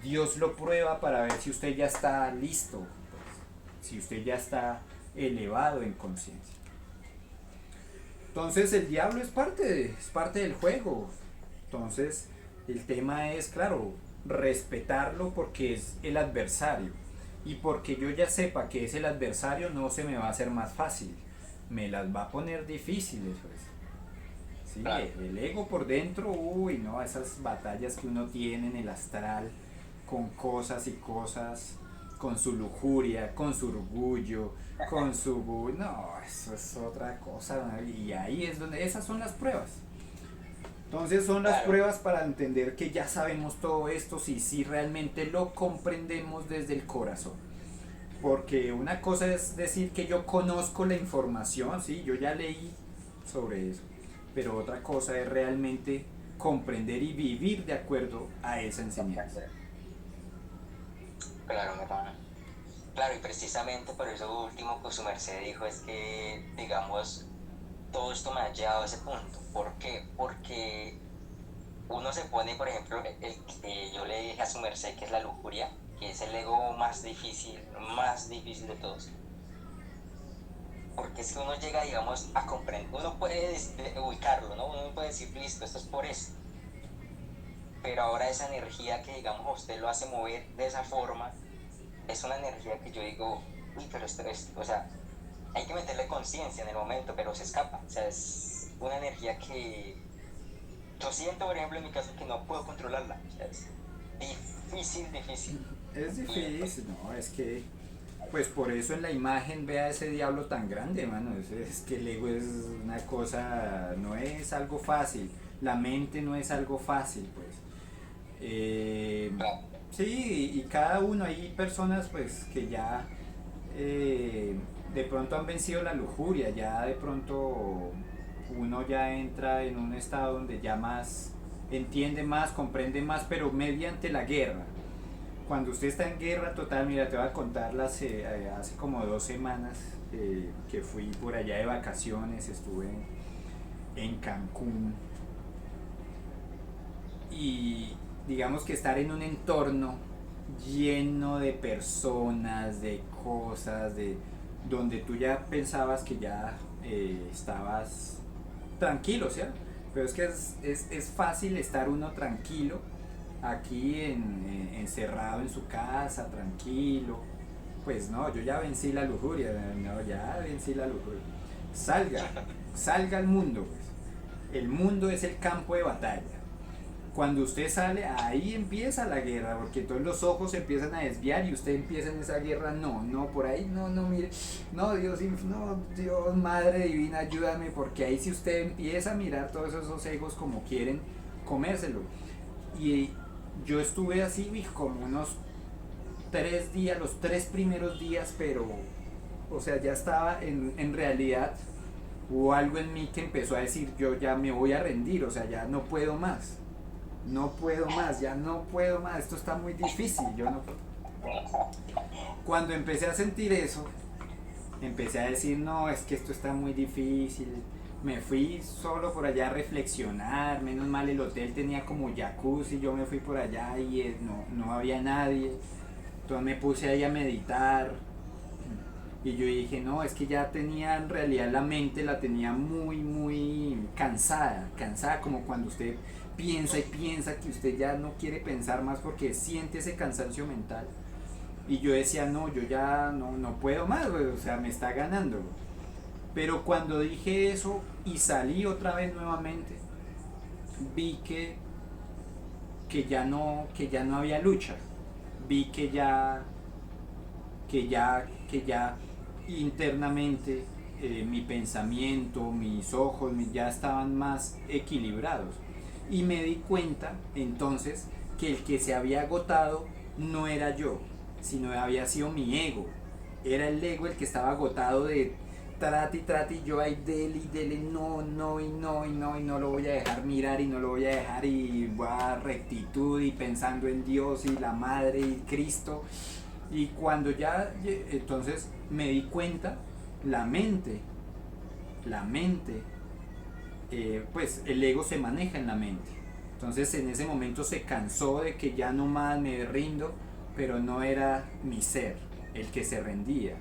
Dios lo prueba para ver si usted ya está listo, pues, si usted ya está elevado en conciencia. Entonces el diablo es parte del juego. Entonces el tema es, claro, respetarlo porque es el adversario. Y porque yo ya sepa que es el adversario, no se me va a hacer más fácil. Me las va a poner difíciles, pues. Sí, Claro. el ego por dentro, uy, no, esas batallas que uno tiene en el astral con cosas y cosas, con su lujuria, con su orgullo, no, eso es otra cosa, ¿no? Y ahí es donde, esas son las pruebas. Entonces son las Claro. pruebas para entender que ya sabemos todo esto, si realmente lo comprendemos desde el corazón. Porque una cosa es decir que yo conozco la información, sí, yo ya leí sobre eso. Pero otra cosa es realmente comprender y vivir de acuerdo a esa enseñanza. Claro, mi hermano. Claro, y precisamente por eso último que su merced dijo es que, digamos, todo esto me ha llevado a ese punto. ¿Por qué? Porque uno se pone, por ejemplo, el que yo le dije a su merced, que es la lujuria, que es el ego más difícil de todos. Porque es que uno llega, digamos, a comprender, uno puede ubicarlo, ¿no? Uno puede decir, listo, esto es por eso. Pero ahora esa energía que, digamos, a usted lo hace mover de esa forma, es una energía que yo digo, uy, pero esto es, o sea, hay que meterle conciencia en el momento, pero se escapa. O sea, es una energía que yo siento, por ejemplo, en mi caso, que no puedo controlarla. O sea, es difícil. Es Y pues, difícil, no, es que pues por eso en la imagen vea ese diablo tan grande, mano. Es que el ego es una cosa, no es algo fácil. La mente no es algo fácil, pues. Eh, claro, sí, y cada uno, hay personas pues que ya eh, de pronto han vencido la lujuria, ya de pronto uno ya entra en un estado donde ya más entiende más, comprende más, pero mediante la guerra. Cuando usted está en guerra total, mira, te voy a contar hace como 2 semanas que fui por allá de vacaciones, estuve en Cancún y digamos que estar en un entorno lleno de personas, de cosas, de donde tú ya pensabas que ya estabas tranquilo, ¿cierto? Pero es que es fácil estar uno tranquilo aquí encerrado en su casa, tranquilo. Pues no, yo ya vencí la lujuria, no, ya vencí la lujuria. Salga, salga al mundo, pues. El mundo es el campo de batalla. Cuando usted sale, ahí empieza la guerra, porque todos los ojos se empiezan a desviar y usted empieza en esa guerra, no, por ahí, no, mire, no, Dios, no, Dios, Madre Divina, ayúdame, porque ahí si usted empieza a mirar todos esos egos como quieren comérselo. Y yo estuve así como unos 3 días, los 3 primeros días, pero, o sea, ya estaba en realidad, hubo algo en mí que empezó a decir, yo ya me voy a rendir, o sea, ya no puedo más, no puedo más, ya no puedo más, esto está muy difícil, yo no. Cuando empecé a sentir eso, empecé a decir, no, es que esto está muy difícil. Me fui solo por allá a reflexionar, menos mal el hotel tenía como jacuzzi, yo me fui por allá y no había nadie. Entonces me puse ahí a meditar y yo dije, no, es que ya tenía en realidad la mente, la tenía muy cansada, cansada como cuando usted piensa y piensa que usted ya no quiere pensar más porque siente ese cansancio mental. Y yo decía, no, yo ya no puedo más, güey, o sea, me está ganando. Pero cuando dije eso y salí otra vez nuevamente, vi que ya no había lucha. Vi que ya internamente mi pensamiento, mis ojos ya estaban más equilibrados. Y me di cuenta entonces que el que se había agotado no era yo, sino había sido mi ego. Era el ego el que estaba agotado de trate y yo ahí dele, no lo voy a dejar mirar y no lo voy a dejar y voy a rectitud y pensando en Dios y la Madre y Cristo. Y cuando ya, entonces me di cuenta, la mente, pues el ego se maneja en la mente. Entonces en ese momento se cansó de que ya no más me rindo, pero no era mi ser el que se rendía.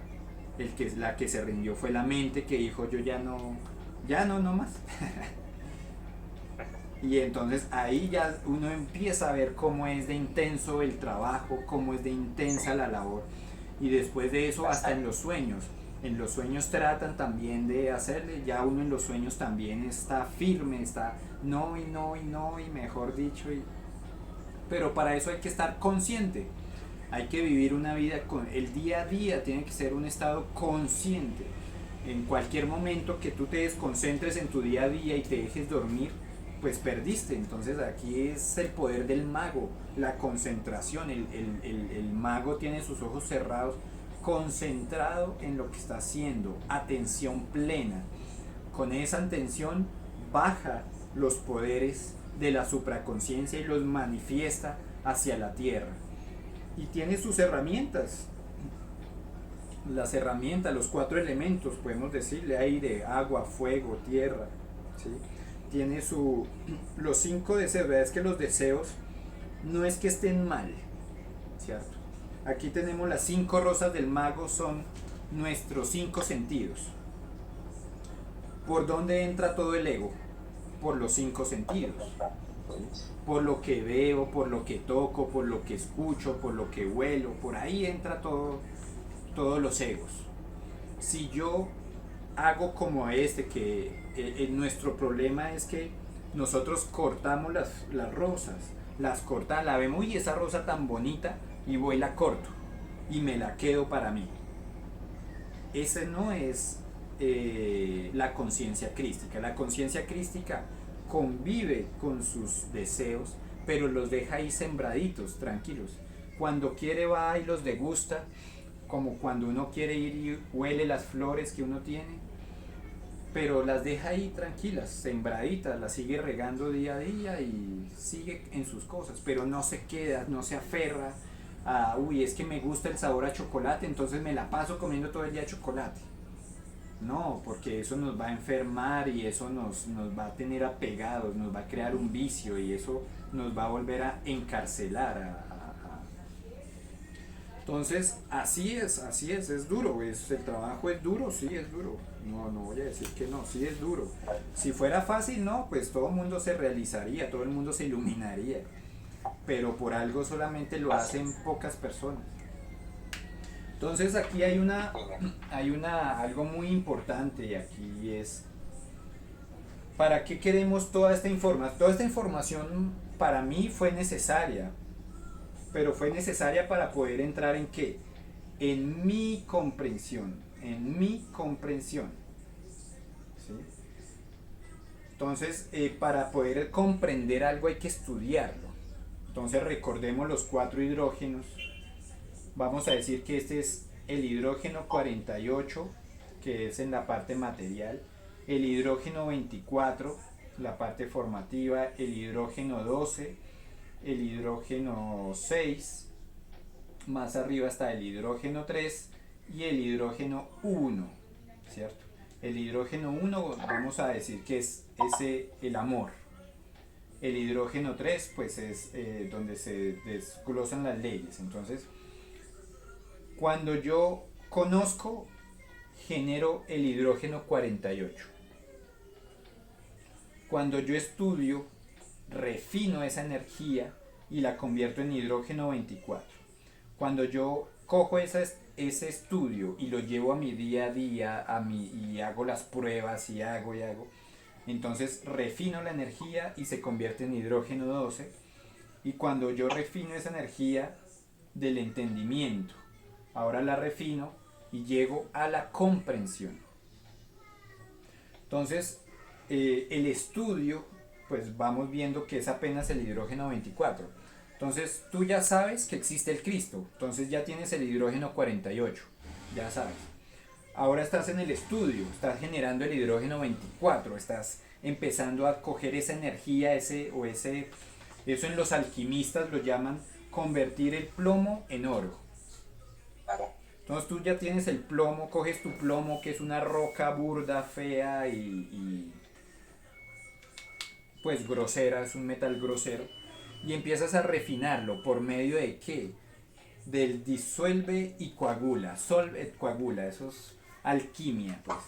La que se rindió fue la mente que dijo yo no más. Y entonces ahí ya uno empieza a ver cómo es de intenso el trabajo, cómo es de intensa la labor. Y después de eso hasta en los sueños. En los sueños tratan también de hacerle, ya uno en los sueños también está firme, está no y mejor dicho. Pero para eso hay que estar consciente. Hay que vivir una vida con el día a día, tiene que ser un estado consciente. En cualquier momento que tú te desconcentres en tu día a día y te dejes dormir, pues perdiste. Entonces aquí es el poder del mago, la concentración. El mago tiene sus ojos cerrados, concentrado en lo que está haciendo, atención plena. Con esa atención baja los poderes de la supraconciencia y los manifiesta hacia la tierra. Y tiene sus herramientas. Las herramientas, los 4 elementos, podemos decirle: aire, agua, fuego, tierra. ¿Sí? Tiene los 5 deseos. Es que los deseos no es que estén mal, ¿cierto? Aquí tenemos las 5 rosas del mago, son nuestros 5 sentidos. ¿Por dónde entra todo el ego? Por los 5 sentidos. Por lo que veo, por lo que toco, por lo que escucho, por lo que huelo, por ahí entra todos los egos. Si yo hago como que nuestro problema es que nosotros cortamos las rosas, las cortamos, la vemos y esa rosa tan bonita y voy y la corto y me la quedo para mí. Esa no es la conciencia crística. La conciencia crística convive con sus deseos, pero los deja ahí sembraditos, tranquilos. Cuando quiere va y los degusta, como cuando uno quiere ir y huele las flores que uno tiene, pero las deja ahí tranquilas, sembraditas, las sigue regando día a día y sigue en sus cosas, pero no se queda, no se aferra a, es que me gusta el sabor a chocolate, entonces me la paso comiendo todo el día chocolate. No, porque eso nos va a enfermar y eso nos va a tener apegados, nos va a crear un vicio y eso nos va a volver a encarcelar. Entonces, así es duro, el trabajo es duro, sí es duro. No voy a decir que no, sí es duro. Si fuera fácil, no, pues todo el mundo se realizaría, todo el mundo se iluminaría. Pero por algo solamente lo hacen pocas personas. Entonces aquí hay algo muy importante y aquí es, ¿para qué queremos toda esta información? Toda esta información para mí fue necesaria, pero fue necesaria para poder entrar en ¿qué? En mi comprensión, ¿sí? Entonces, para poder comprender algo hay que estudiarlo. Entonces recordemos los 4 hidrógenos vamos a decir que este es el hidrógeno 48, que es en la parte material, el hidrógeno 24, la parte formativa, el hidrógeno 12, el hidrógeno 6, más arriba está el hidrógeno 3 y el hidrógeno 1, ¿cierto? El hidrógeno 1 vamos a decir que es el amor. El hidrógeno 3 pues es donde se desglosan las leyes. Entonces, cuando yo conozco, genero el hidrógeno 48. Cuando yo estudio, refino esa energía y la convierto en hidrógeno 24. Cuando yo cojo ese estudio y lo llevo a mi día a día y hago las pruebas y hago, entonces refino la energía y se convierte en hidrógeno 12. Y cuando yo refino esa energía del entendimiento, ahora la refino y llego a la comprensión. Entonces, el estudio, pues vamos viendo que es apenas el hidrógeno 24. Entonces, tú ya sabes que existe el Cristo. Entonces ya tienes el hidrógeno 48. Ya sabes. Ahora estás en el estudio, estás generando el hidrógeno 24, estás empezando a coger esa energía, eso en los alquimistas lo llaman convertir el plomo en oro. Entonces tú ya tienes el plomo, coges tu plomo, que es una roca burda, fea y pues grosera, es un metal grosero, y empiezas a refinarlo por medio de ¿qué? Del disuelve y coagula, solve et coagula, eso es alquimia, pues.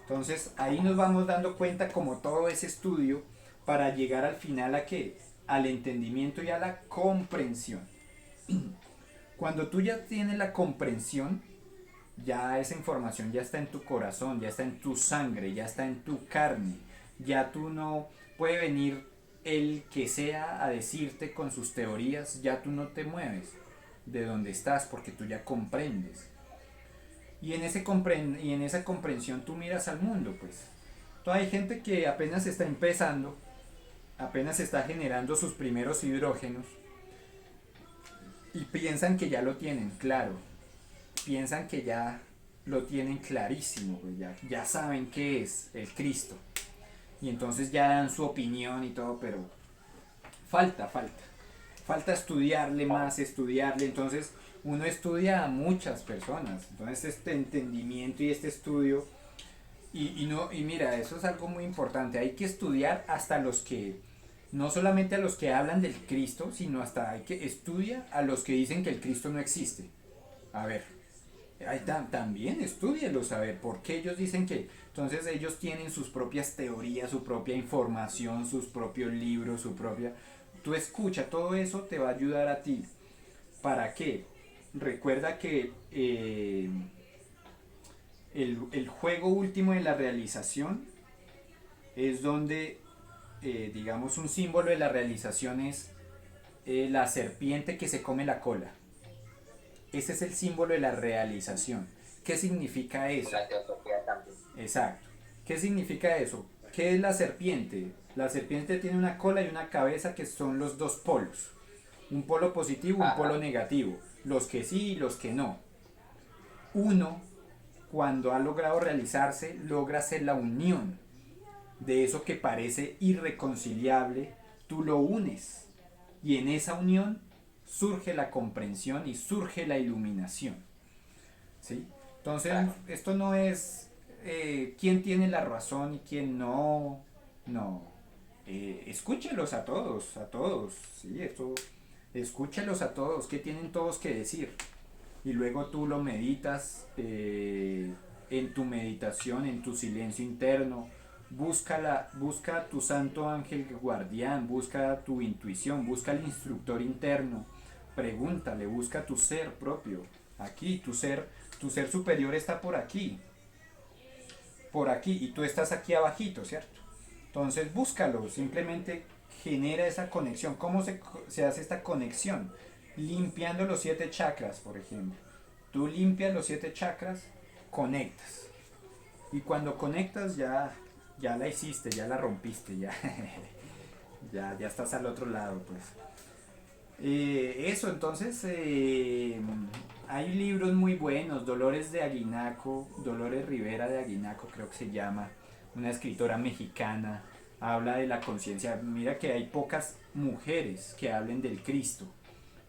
Entonces ahí nos vamos dando cuenta como todo ese estudio para llegar al final a ¿qué? Al entendimiento y a la comprensión. Cuando tú ya tienes la comprensión, ya esa información ya está en tu corazón, ya está en tu sangre, ya está en tu carne, ya tú no puede venir el que sea a decirte con sus teorías, ya tú no te mueves de donde estás porque tú ya comprendes. Y en esa comprensión tú miras al mundo, pues. Entonces hay gente que apenas está empezando, apenas está generando sus primeros hidrógenos y piensan que ya lo tienen claro, piensan que ya lo tienen clarísimo, pues ya saben qué es el Cristo. Y entonces ya dan su opinión y todo, pero falta estudiarle más, estudiarle. Entonces uno estudia a muchas personas, entonces este entendimiento y este estudio y mira, eso es algo muy importante, hay que estudiar hasta los que, no solamente a los que hablan del Cristo, sino hasta hay que estudia a los que dicen que el Cristo no existe. A ver, también estúdielos, a ver, ¿por qué ellos dicen que? Entonces ellos tienen sus propias teorías, su propia información, sus propios libros, su propia... Tú escucha, todo eso te va a ayudar a ti. ¿Para qué? Recuerda que el juego último de la realización es donde, digamos, un símbolo de la realización es la serpiente que se come la cola. Ese es el símbolo de la realización. ¿Qué significa eso? La teosofía también. Exacto. ¿Qué significa eso? ¿Qué es la serpiente? La serpiente tiene una cola y una cabeza que son los dos polos. Un polo positivo y un polo negativo. Los que sí y los que no. Uno, cuando ha logrado realizarse, logra hacer la unión de eso que parece irreconciliable. Tú lo unes. Y en esa unión surge la comprensión y surge la iluminación. ¿Sí? Entonces, esto no es quién tiene la razón y quién no. No. Escúchelos a todos. ¿Sí? Escúchelos a todos, ¿qué tienen todos que decir? Y luego tú lo meditas en tu meditación, en tu silencio interno. Busca a tu santo ángel guardián, busca tu intuición, busca al instructor interno. Pregúntale, busca tu ser propio. Aquí, tu ser superior está por aquí, y tú estás aquí abajito, ¿cierto? Entonces búscalo, simplemente genera esa conexión. ¿Cómo se hace esta conexión? Limpiando los 7 chakras, por ejemplo. Tú limpias los 7 chakras, conectas. Y cuando conectas ya la hiciste, ya la rompiste, ya estás al otro lado, pues. Eso, entonces hay libros muy buenos, Dolores de Aguinaco, Dolores Rivera de Aguinaco creo que se llama, una escritora mexicana, habla de la conciencia. Mira que hay pocas mujeres que hablen del Cristo,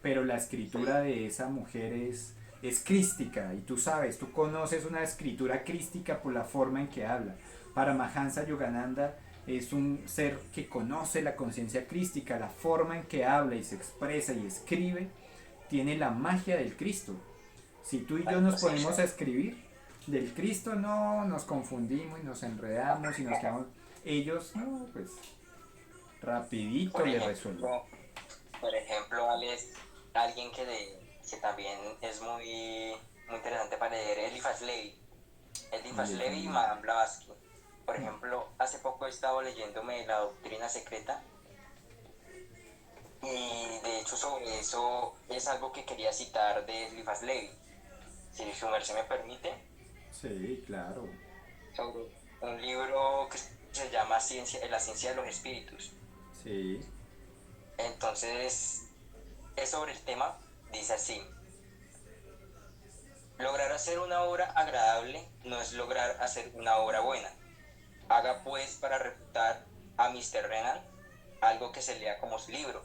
pero la escritura Sí, de esa mujer es crística, y tú sabes, tú conoces una escritura crística por la forma en que habla. Paramahansa Yogananda es un ser que conoce la conciencia crística, la forma en que habla y se expresa y escribe, tiene la magia del Cristo. Si tú y la yo nos ponemos a imposición. escribir del Cristo, no nos confundimos y nos enredamos y nos quedamos. Ellos, no, pues rapidito Por le resuelven. ejemplo, Alex, alguien que también es muy interesante para leer, Eliphas Levi. Eliphas Elefant Levi y Levi. Madame Blavatsky. Por ejemplo, hace poco he estado leyéndome La Doctrina Secreta y de hecho sobre eso es algo que quería citar de Eliphas Levi, si su merced me permite, Sí, claro. sobre un libro que se llama La ciencia de los espíritus. Sí. Entonces, es sobre el tema, dice así: lograr hacer una obra agradable no es lograr hacer una obra buena. Haga pues para refutar a Mr. Renan algo que se lea como su libro.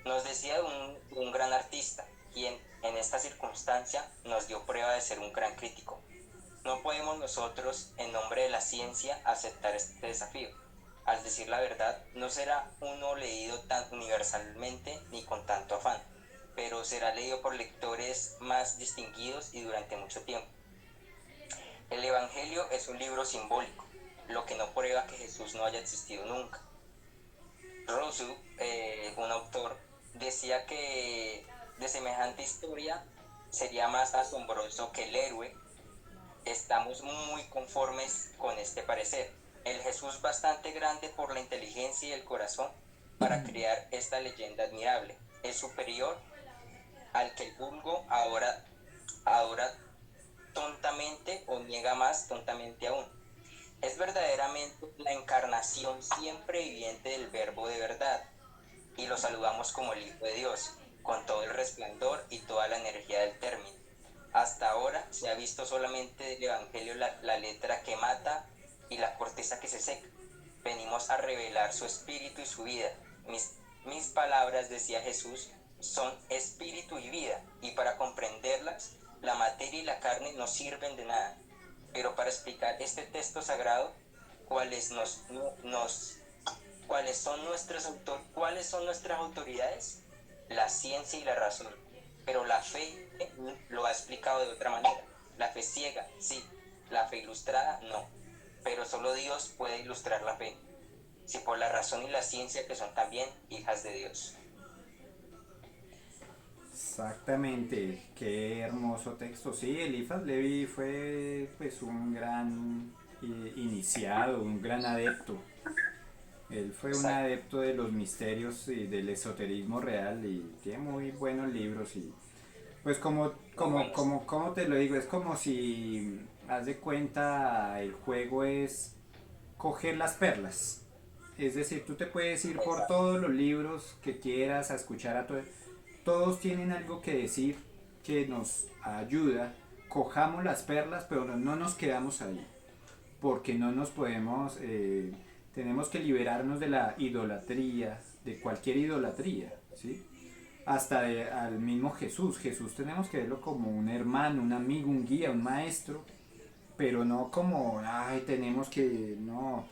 Nos decía un gran artista, quien en esta circunstancia nos dio prueba de ser un gran crítico. No podemos nosotros, en nombre de la ciencia, aceptar este desafío. Al decir la verdad, no será uno leído tan universalmente ni con tanto afán, pero será leído por lectores más distinguidos y durante mucho tiempo. El Evangelio es un libro simbólico, lo que no prueba que Jesús no haya existido nunca. Rousseau, un autor, decía que de semejante historia sería más asombroso que el héroe. Estamos muy conformes con este parecer. El Jesús bastante grande por la inteligencia y el corazón para crear esta leyenda admirable es superior al que el vulgo ahora tontamente o niega más tontamente aún. Es verdaderamente la encarnación siempre viviente del verbo de verdad, y lo saludamos como el Hijo de Dios, con todo el resplandor y toda la energía del término. Hasta ahora se ha visto solamente del Evangelio la letra que mata y la corteza que se seca. Venimos a revelar su espíritu y su vida. Mis palabras, decía Jesús, son espíritu y vida, y para comprenderlas, la materia y la carne no sirven de nada. Pero para explicar este texto sagrado, cuáles nos cuáles son nuestras autoridades, la ciencia y la razón. Pero la fe lo ha explicado de otra manera. La fe ciega, sí. La fe ilustrada, no. Pero solo Dios puede ilustrar la fe. Si por la razón y la ciencia, que son también hijas de Dios. Exactamente, qué hermoso texto. Sí, Eliphas Levi fue pues un gran iniciado, un gran adepto. Él fue un Exacto. adepto de los misterios y del esoterismo real y tiene muy buenos libros y pues Muy buenos. como te lo digo, es como si haz de cuenta el juego es coger las perlas. Es decir, tú te puedes ir por Exacto. todos los libros que quieras a escuchar a todo. Todos tienen algo que decir que nos ayuda. Cojamos las perlas, pero no nos quedamos ahí. Porque no nos podemos. Tenemos que liberarnos de la idolatría, de cualquier idolatría, ¿sí? Hasta al mismo Jesús. Jesús tenemos que verlo como un hermano, un amigo, un guía, un maestro, pero no como, ay, tenemos que, no.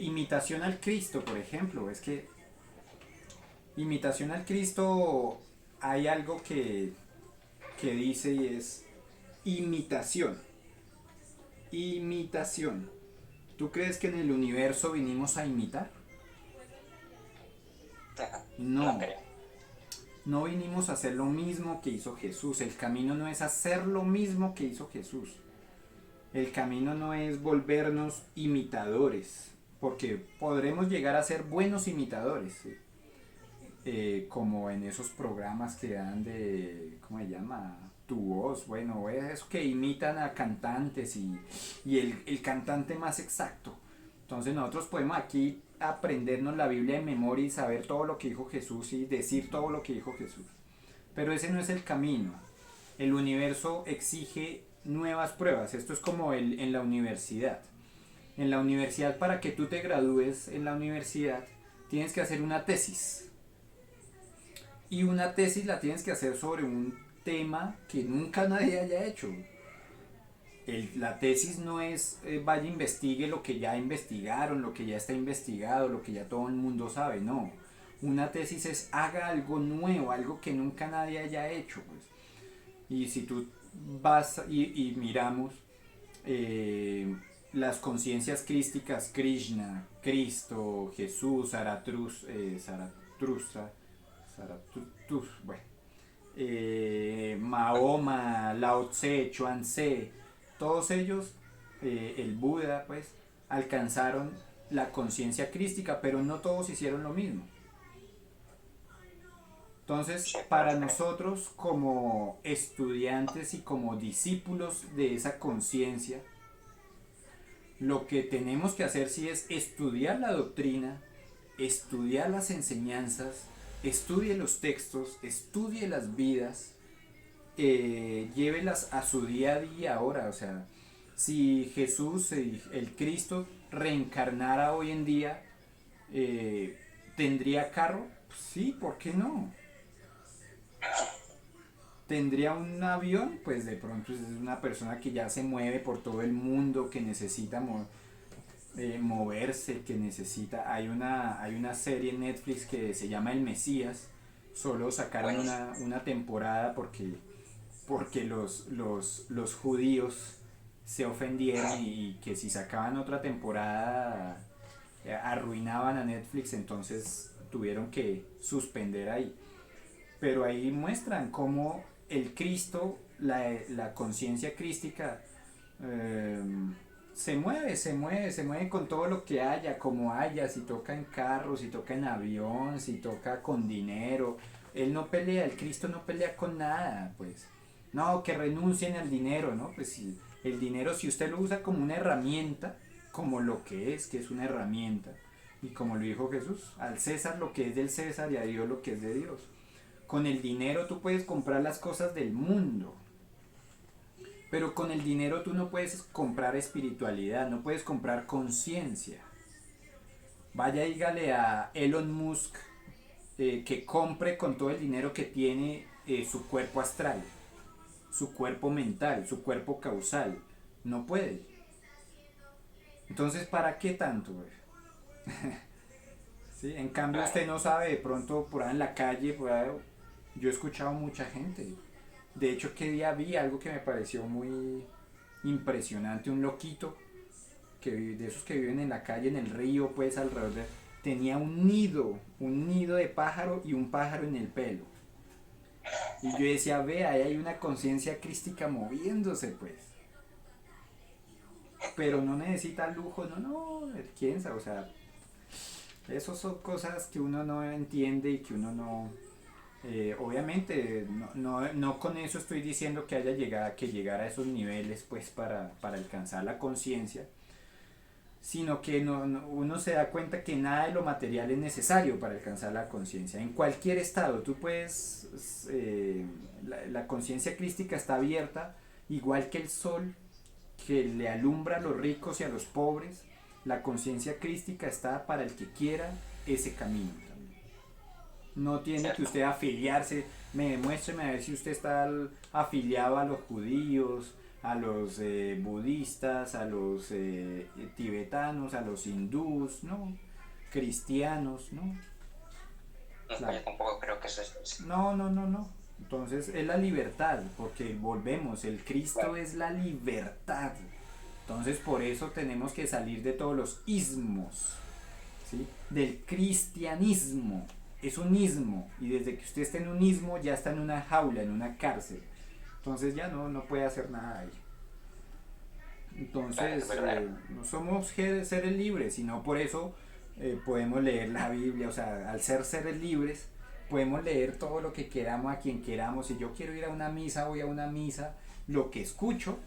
Imitación al Cristo, por ejemplo, es que imitación al Cristo hay algo que dice y es imitación. Imitación. ¿Tú crees que en el universo vinimos a imitar? No No, creo. no vinimos a hacer lo mismo que hizo Jesús. El camino no es hacer lo mismo que hizo Jesús. El camino no es volvernos imitadores, porque podremos llegar a ser buenos imitadores, ¿sí? Como en esos programas que dan de, ¿cómo se llama? Tu voz, bueno, eso que imitan a cantantes y el cantante más exacto. Entonces nosotros podemos aquí aprendernos la Biblia de memoria y saber todo lo que dijo Jesús y decir todo lo que dijo Jesús. Pero ese no es el camino. El universo exige nuevas pruebas. Esto es como en la universidad. En la universidad, para que tú te gradúes en la universidad, tienes que hacer una tesis. Y una tesis la tienes que hacer sobre un tema que nunca nadie haya hecho. La tesis no es vaya investigue lo que ya investigaron, lo que ya está investigado, lo que ya todo el mundo sabe, no. Una tesis es haga algo nuevo, algo que nunca nadie haya hecho. Pues. Y si tú vas y miramos las conciencias crísticas, Krishna, Cristo, Jesús, bueno, Mahoma, Lao Tse, Chuan Tse, todos ellos, el Buda, pues, alcanzaron la conciencia crística, pero no todos hicieron lo mismo. Entonces, para nosotros como estudiantes y como discípulos de esa conciencia, lo que tenemos que hacer sí es estudiar la doctrina, estudiar las enseñanzas, estudie los textos, estudie las vidas, llévelas a su día a día ahora. O sea, si Jesús, el Cristo, reencarnara hoy en día, ¿tendría carro? Sí, ¿por qué no? ¿Tendría un avión? Pues de pronto es una persona que ya se mueve por todo el mundo, que necesita moverse, que necesita... Hay una serie en Netflix que se llama El Mesías. Solo sacaron una temporada porque los judíos se ofendieron y que si sacaban otra temporada arruinaban a Netflix, entonces tuvieron que suspender ahí. Pero ahí muestran cómo el Cristo, la conciencia crística, se mueve con todo lo que haya, como haya, si toca en carro, si toca en avión, si toca con dinero. Él no pelea, el Cristo no pelea con nada, pues. No, que renuncien al dinero, ¿no? Pues si el dinero, si usted lo usa como una herramienta, como lo que es una herramienta, y como lo dijo Jesús, al César lo que es del César y a Dios lo que es de Dios. Con el dinero tú puedes comprar las cosas del mundo, pero con el dinero tú no puedes comprar espiritualidad, no puedes comprar conciencia. Vaya, dígale a Elon Musk que compre con todo el dinero que tiene su cuerpo astral, su cuerpo mental, su cuerpo causal. No puede. Entonces, ¿para qué tanto? ¿Sí? En cambio, usted no sabe, de pronto por ahí en la calle, por ahí, yo he escuchado mucha gente. De hecho, que día vi algo que me pareció muy impresionante, un loquito de esos que viven en la calle, en el río, pues alrededor tenía un nido de pájaro y un pájaro en el pelo. Y yo decía, ve, ahí hay una conciencia crística moviéndose, pues. Pero no necesita lujo, no, quién sabe, o sea, esas son cosas que uno no entiende y que uno no... obviamente, no con eso estoy diciendo que que llegar a esos niveles, pues, para alcanzar la conciencia, sino que uno se da cuenta que nada de lo material es necesario para alcanzar la conciencia. En cualquier estado, tú puedes, la conciencia crística está abierta, igual que el sol, que le alumbra a los ricos y a los pobres. La conciencia crística está para el que quiera ese camino también. No tiene que usted afiliarse, demuéstreme a ver si usted está afiliado a los judíos, a los budistas, a los tibetanos, a los hindús, ¿no? Cristianos, ¿no? Yo tampoco creo que eso es... No. Entonces es la libertad, porque volvemos, el Cristo es la libertad. Entonces por eso tenemos que salir de todos los ismos, ¿sí? Del cristianismo. Es un ismo, y desde que usted está en un ismo ya está en una jaula, en una cárcel. Entonces ya no puede hacer nada ahí. Entonces no somos seres libres, sino por eso podemos leer la Biblia. O sea, al ser seres libres podemos leer todo lo que queramos a quien queramos. Si yo quiero ir a una misa, voy a una misa. Lo que escucho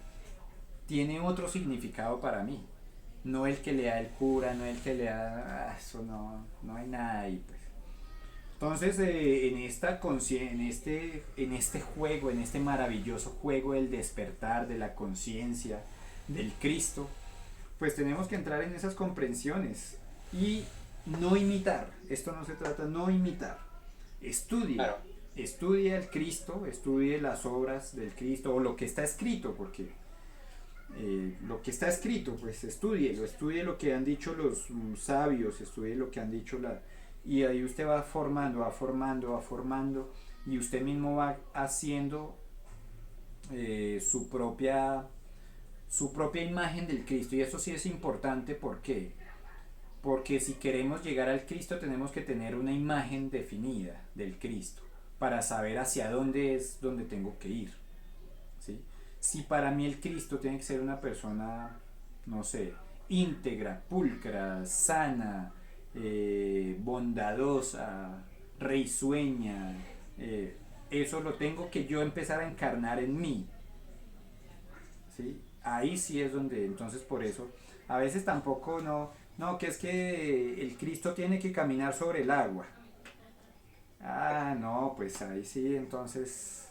tiene otro significado para mí. no el que le da el cura, no el que le da... eso no, no hay nada ahí, pues. Entonces, en este juego, en este maravilloso juego del despertar, de la conciencia, del Cristo, pues tenemos que entrar en esas comprensiones y no imitar. Esto no se trata de no imitar. Estudie, Claro, estudie el Cristo, estudie las obras del Cristo o lo que está escrito, porque lo que está escrito, pues estudie lo que han dicho los sabios, estudie lo que han dicho y ahí usted va formando, va formando, va formando y usted mismo va haciendo su propia imagen del Cristo. Y eso sí es importante, ¿por qué? Porque si queremos llegar al Cristo tenemos que tener una imagen definida del Cristo para saber hacia dónde es donde tengo que ir. ¿Sí? Si para mí el Cristo tiene que ser una persona, no sé, íntegra, pulcra, sana, bondadosa, risueña, eso lo tengo que yo empezar a encarnar en mí. ¿Sí? Ahí sí es donde, entonces por eso, a veces tampoco no, que es que el Cristo tiene que caminar sobre el agua. Ah, no, pues ahí sí, entonces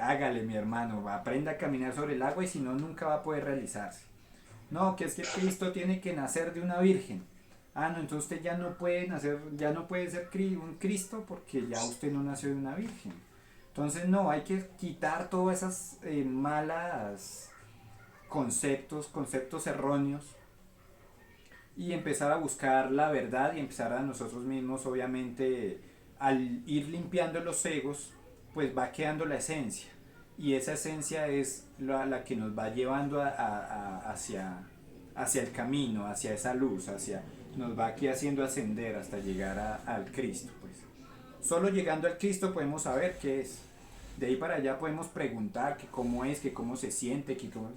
hágale mi hermano, aprenda a caminar sobre el agua y si no, nunca va a poder realizarse. No, que es que Cristo tiene que nacer de una virgen. Ah, no, entonces usted ya no puede nacer, ya no puede ser un Cristo porque ya usted no nació de una virgen. Entonces no, hay que quitar todas esas malas conceptos erróneos y empezar a buscar la verdad y empezar a nosotros mismos, obviamente, al ir limpiando los egos, pues va quedando la esencia. Y esa esencia es la que nos va llevando hacia el camino, hacia esa luz, nos va aquí haciendo ascender hasta llegar al Cristo. Pues. Solo llegando al Cristo podemos saber qué es. De ahí para allá podemos preguntar que cómo es, que cómo se siente, que cómo...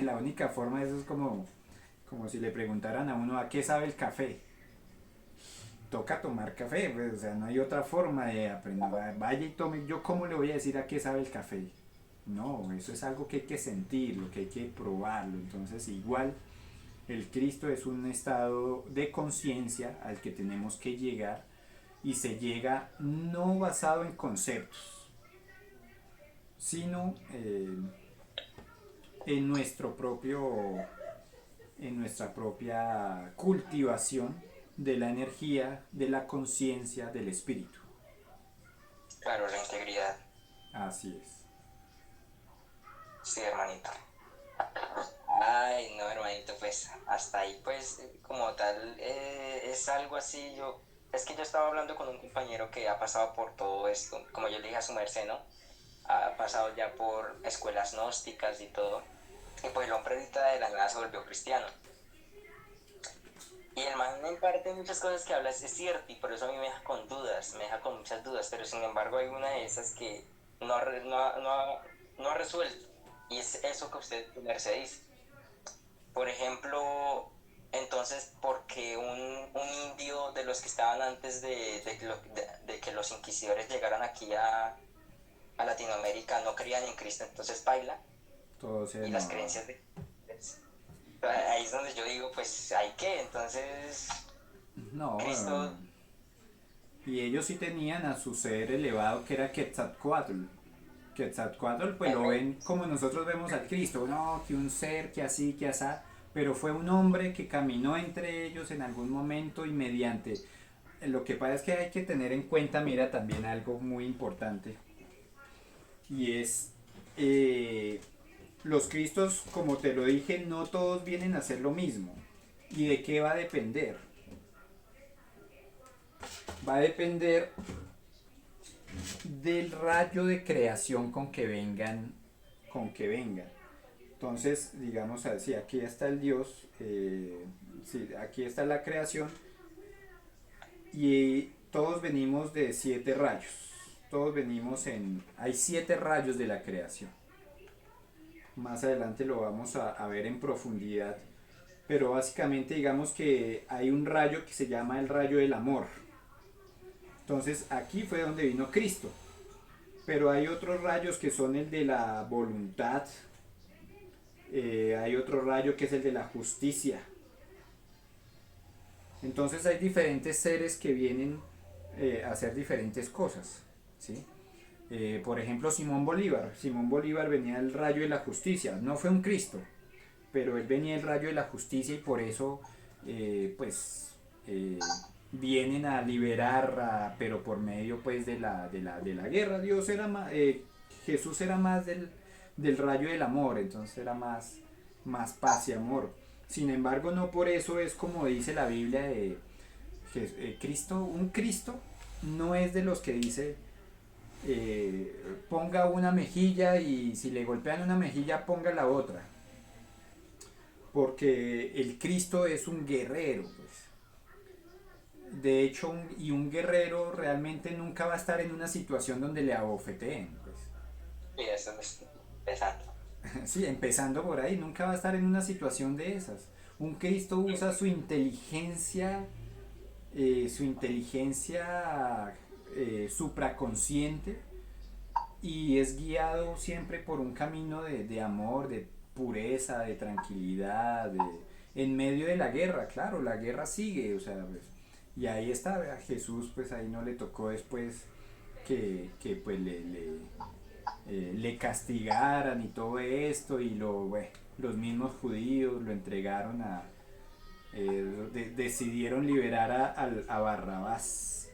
La única forma de eso es como si le preguntaran a uno a qué sabe el café. Toca tomar café, pues, o sea, no hay otra forma de aprender. Vaya y tome, yo cómo le voy a decir a qué sabe el café. No, eso es algo que hay que sentirlo, que hay que probarlo. Entonces, igual, el Cristo es un estado de conciencia al que tenemos que llegar y se llega no basado en conceptos, sino en nuestro propio en nuestra propia cultivación de la energía, de la conciencia, del espíritu. claro, la integridad. Así es. Sí, hermanito. Ay, no, hermanito, pues hasta ahí, pues como tal, es algo así. Es que yo estaba hablando con un compañero que ha pasado por todo esto, como yo le dije a su merced, ¿no? Ha pasado ya por escuelas gnósticas y todo, y pues el hombre ahorita de la nada se volvió cristiano. Y el man en parte muchas cosas que habla es cierto, y por eso a mí me deja con dudas, me deja con muchas dudas, pero sin embargo hay una de esas que no ha resuelto, y es eso que usted, merced, dice. Por ejemplo, entonces, ¿por qué un indio de los que estaban antes de que los inquisidores llegaran aquí a Latinoamérica no creían en Cristo? Entonces, baila. Todo se Y las no. creencias de... Ahí es donde yo digo, pues hay que, entonces, No, Cristo... y ellos sí tenían a su ser elevado que era Quetzalcoatl. Quetzalcoatl pues lo ven como nosotros vemos al Cristo, no, que un ser, que así, que asá, pero fue un hombre que caminó entre ellos en algún momento y mediante... Lo que pasa es que hay que tener en cuenta, mira, también algo muy importante, y es eh, los Cristos, como te lo dije, no todos vienen a ser lo mismo. ¿Y de qué va a depender? Va a depender del rayo de creación con que vengan. Entonces, digamos así, aquí está el Dios, sí, aquí está la creación y todos venimos de 7 rayos. Todos venimos hay 7 rayos de la creación. Más adelante lo vamos a ver en profundidad. Pero básicamente digamos que hay un rayo que se llama el rayo del amor. Entonces aquí fue donde vino Cristo. Pero hay otros rayos que son el de la voluntad, hay otro rayo que es el de la justicia. Entonces hay diferentes seres que vienen a hacer diferentes cosas, ¿sí? Por ejemplo, Simón Bolívar. Simón Bolívar venía del rayo de la justicia. No fue un Cristo, pero él venía del rayo de la justicia y por eso, pues, vienen a liberar, pero por medio, pues, de la guerra. Jesús era más del rayo del amor, entonces era más paz y amor. Sin embargo, no por eso es como dice la Biblia un Cristo no es de los que dice ponga una mejilla y si le golpean una mejilla ponga la otra. Porque el Cristo es un guerrero, pues. De hecho, un guerrero realmente nunca va a estar en una situación donde le abofeteen, pues. Y eso es pesado. Sí, empezando por ahí, nunca va a estar en una situación de esas. Un Cristo usa su inteligencia supraconsciente y es guiado siempre por un camino de amor, de pureza, de tranquilidad, en medio de la guerra, claro, la guerra sigue, o sea, pues, y ahí está, a Jesús, pues ahí no le tocó después que pues le castigaran y todo esto y los mismos judíos lo entregaron decidieron liberar a Barrabás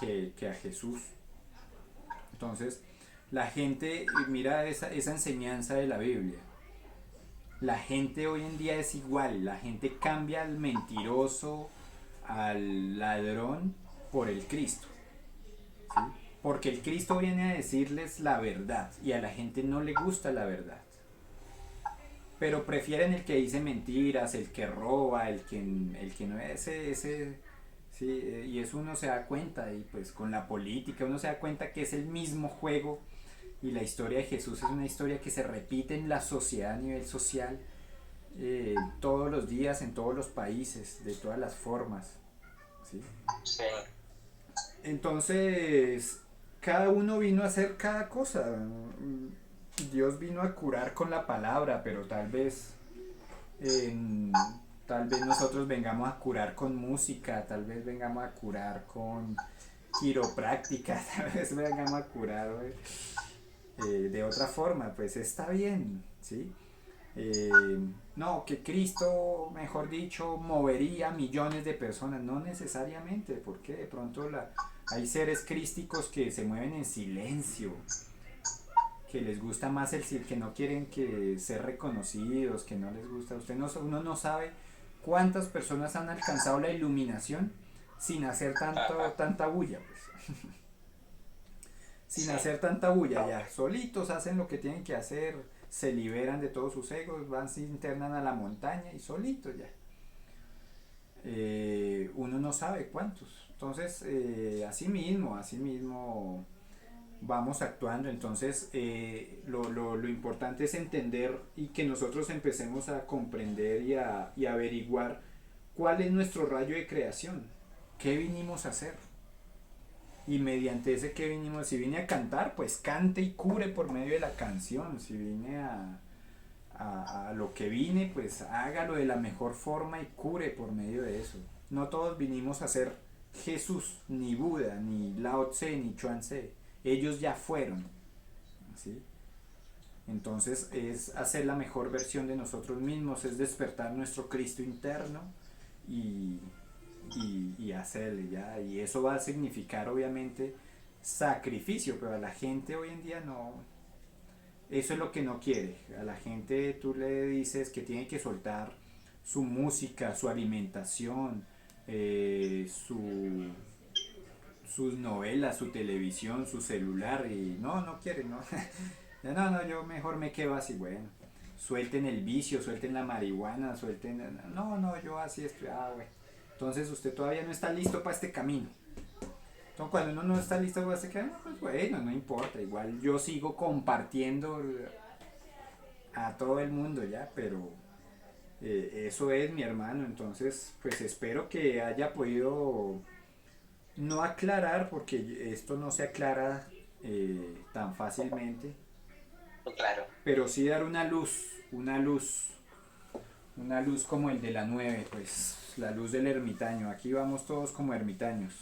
que a Jesús. Entonces la gente mira esa enseñanza de la Biblia. La gente hoy en día es igual, la gente cambia al mentiroso, al ladrón por el Cristo, ¿sí? Porque el Cristo viene a decirles la verdad y a la gente no le gusta la verdad. Pero prefieren el que dice mentiras, el que roba, el que no es ese sí, y eso uno se da cuenta y pues con la política uno se da cuenta que es el mismo juego y la historia de Jesús es una historia que se repite en la sociedad a nivel social todos los días, en todos los países, de todas las formas, ¿sí? Sí. Entonces, cada uno vino a hacer cada cosa. Dios vino a curar con la palabra, pero en- tal vez nosotros vengamos a curar con música, tal vez vengamos a curar con quiropráctica, tal vez vengamos a curar de otra forma, pues está bien, ¿sí? Eh, no, que Cristo, mejor dicho, movería millones de personas, no necesariamente, porque de pronto hay seres crísticos que se mueven en silencio, que les gusta más que no quieren que ser reconocidos, que no les gusta. Uno no sabe cuántas personas han alcanzado la iluminación sin hacer tanta bulla, pues. Sin Sí. hacer tanta bulla, ya solitos hacen lo que tienen que hacer, se liberan de todos sus egos, se internan a la montaña y solitos ya. Uno no sabe cuántos. Entonces, así mismo vamos actuando. Entonces, lo importante es entender y que nosotros empecemos a comprender y averiguar cuál es nuestro rayo de creación, qué vinimos a hacer. Y mediante ese que vinimos, si vine a cantar, pues cante y cure por medio de la canción. Si vine a lo que vine, pues hágalo de la mejor forma y cure por medio de eso. No todos vinimos a ser Jesús, ni Buda, ni Lao Tse, ni Chuan Tse. Ellos ya fueron, ¿sí? Entonces es hacer la mejor versión de nosotros mismos, es despertar nuestro Cristo interno y, y hacerle ya. Y eso va a significar obviamente sacrificio, pero a la gente hoy en día no. Eso es lo que no quiere. A la gente tú le dices que tiene que soltar su música, su alimentación, sus novelas, su televisión, su celular y no quiere, no. No, yo mejor me quedo así, bueno. Suelten el vicio, suelten la marihuana, suelten. No, yo así estoy, bueno. Entonces usted todavía no está listo para este camino. Entonces cuando uno no está listo para este camino, pues bueno, no importa. Igual yo sigo compartiendo a todo el mundo ya, pero eso es mi hermano. Entonces, pues espero que haya podido no aclarar, porque esto no se aclara tan fácilmente, Claro. pero sí dar una luz como el de la 9, pues la luz del ermitaño. Aquí vamos todos como ermitaños.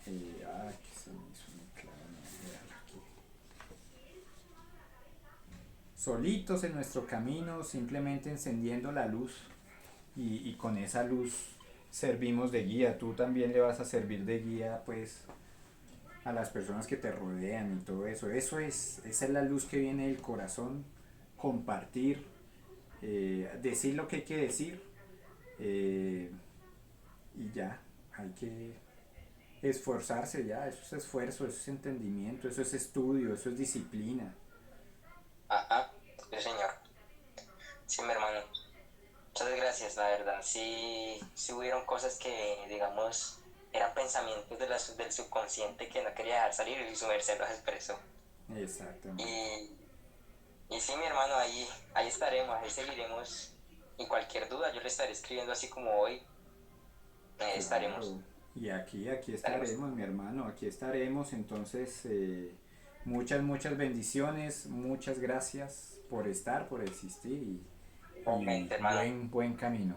Que se me hizo muy claro, no, aquí. Solitos en nuestro camino, simplemente encendiendo la luz y con esa luz servimos de guía. Tú también le vas a servir de guía, pues, a las personas que te rodean y todo eso. Esa es la luz que viene del corazón, compartir, decir lo que hay que decir, eh, y ya, hay que esforzarse ya, eso es esfuerzo, eso es entendimiento, eso es estudio, eso es disciplina. Ajá, sí, señor. Sí, mi hermano. Muchas gracias, la verdad. Sí, sí hubieron cosas que, digamos, eran pensamientos del subconsciente que no quería dejar salir y su merced los expresó. Exactamente. Y, y sí, mi hermano, ahí estaremos, ahí seguiremos. Y cualquier duda yo le estaré escribiendo así como hoy. Estaremos, Claro. Y aquí estaremos. estaremos, mi hermano, aquí estaremos. Entonces, muchas bendiciones, muchas gracias por estar, por existir y Igualmente, hermano. buen camino.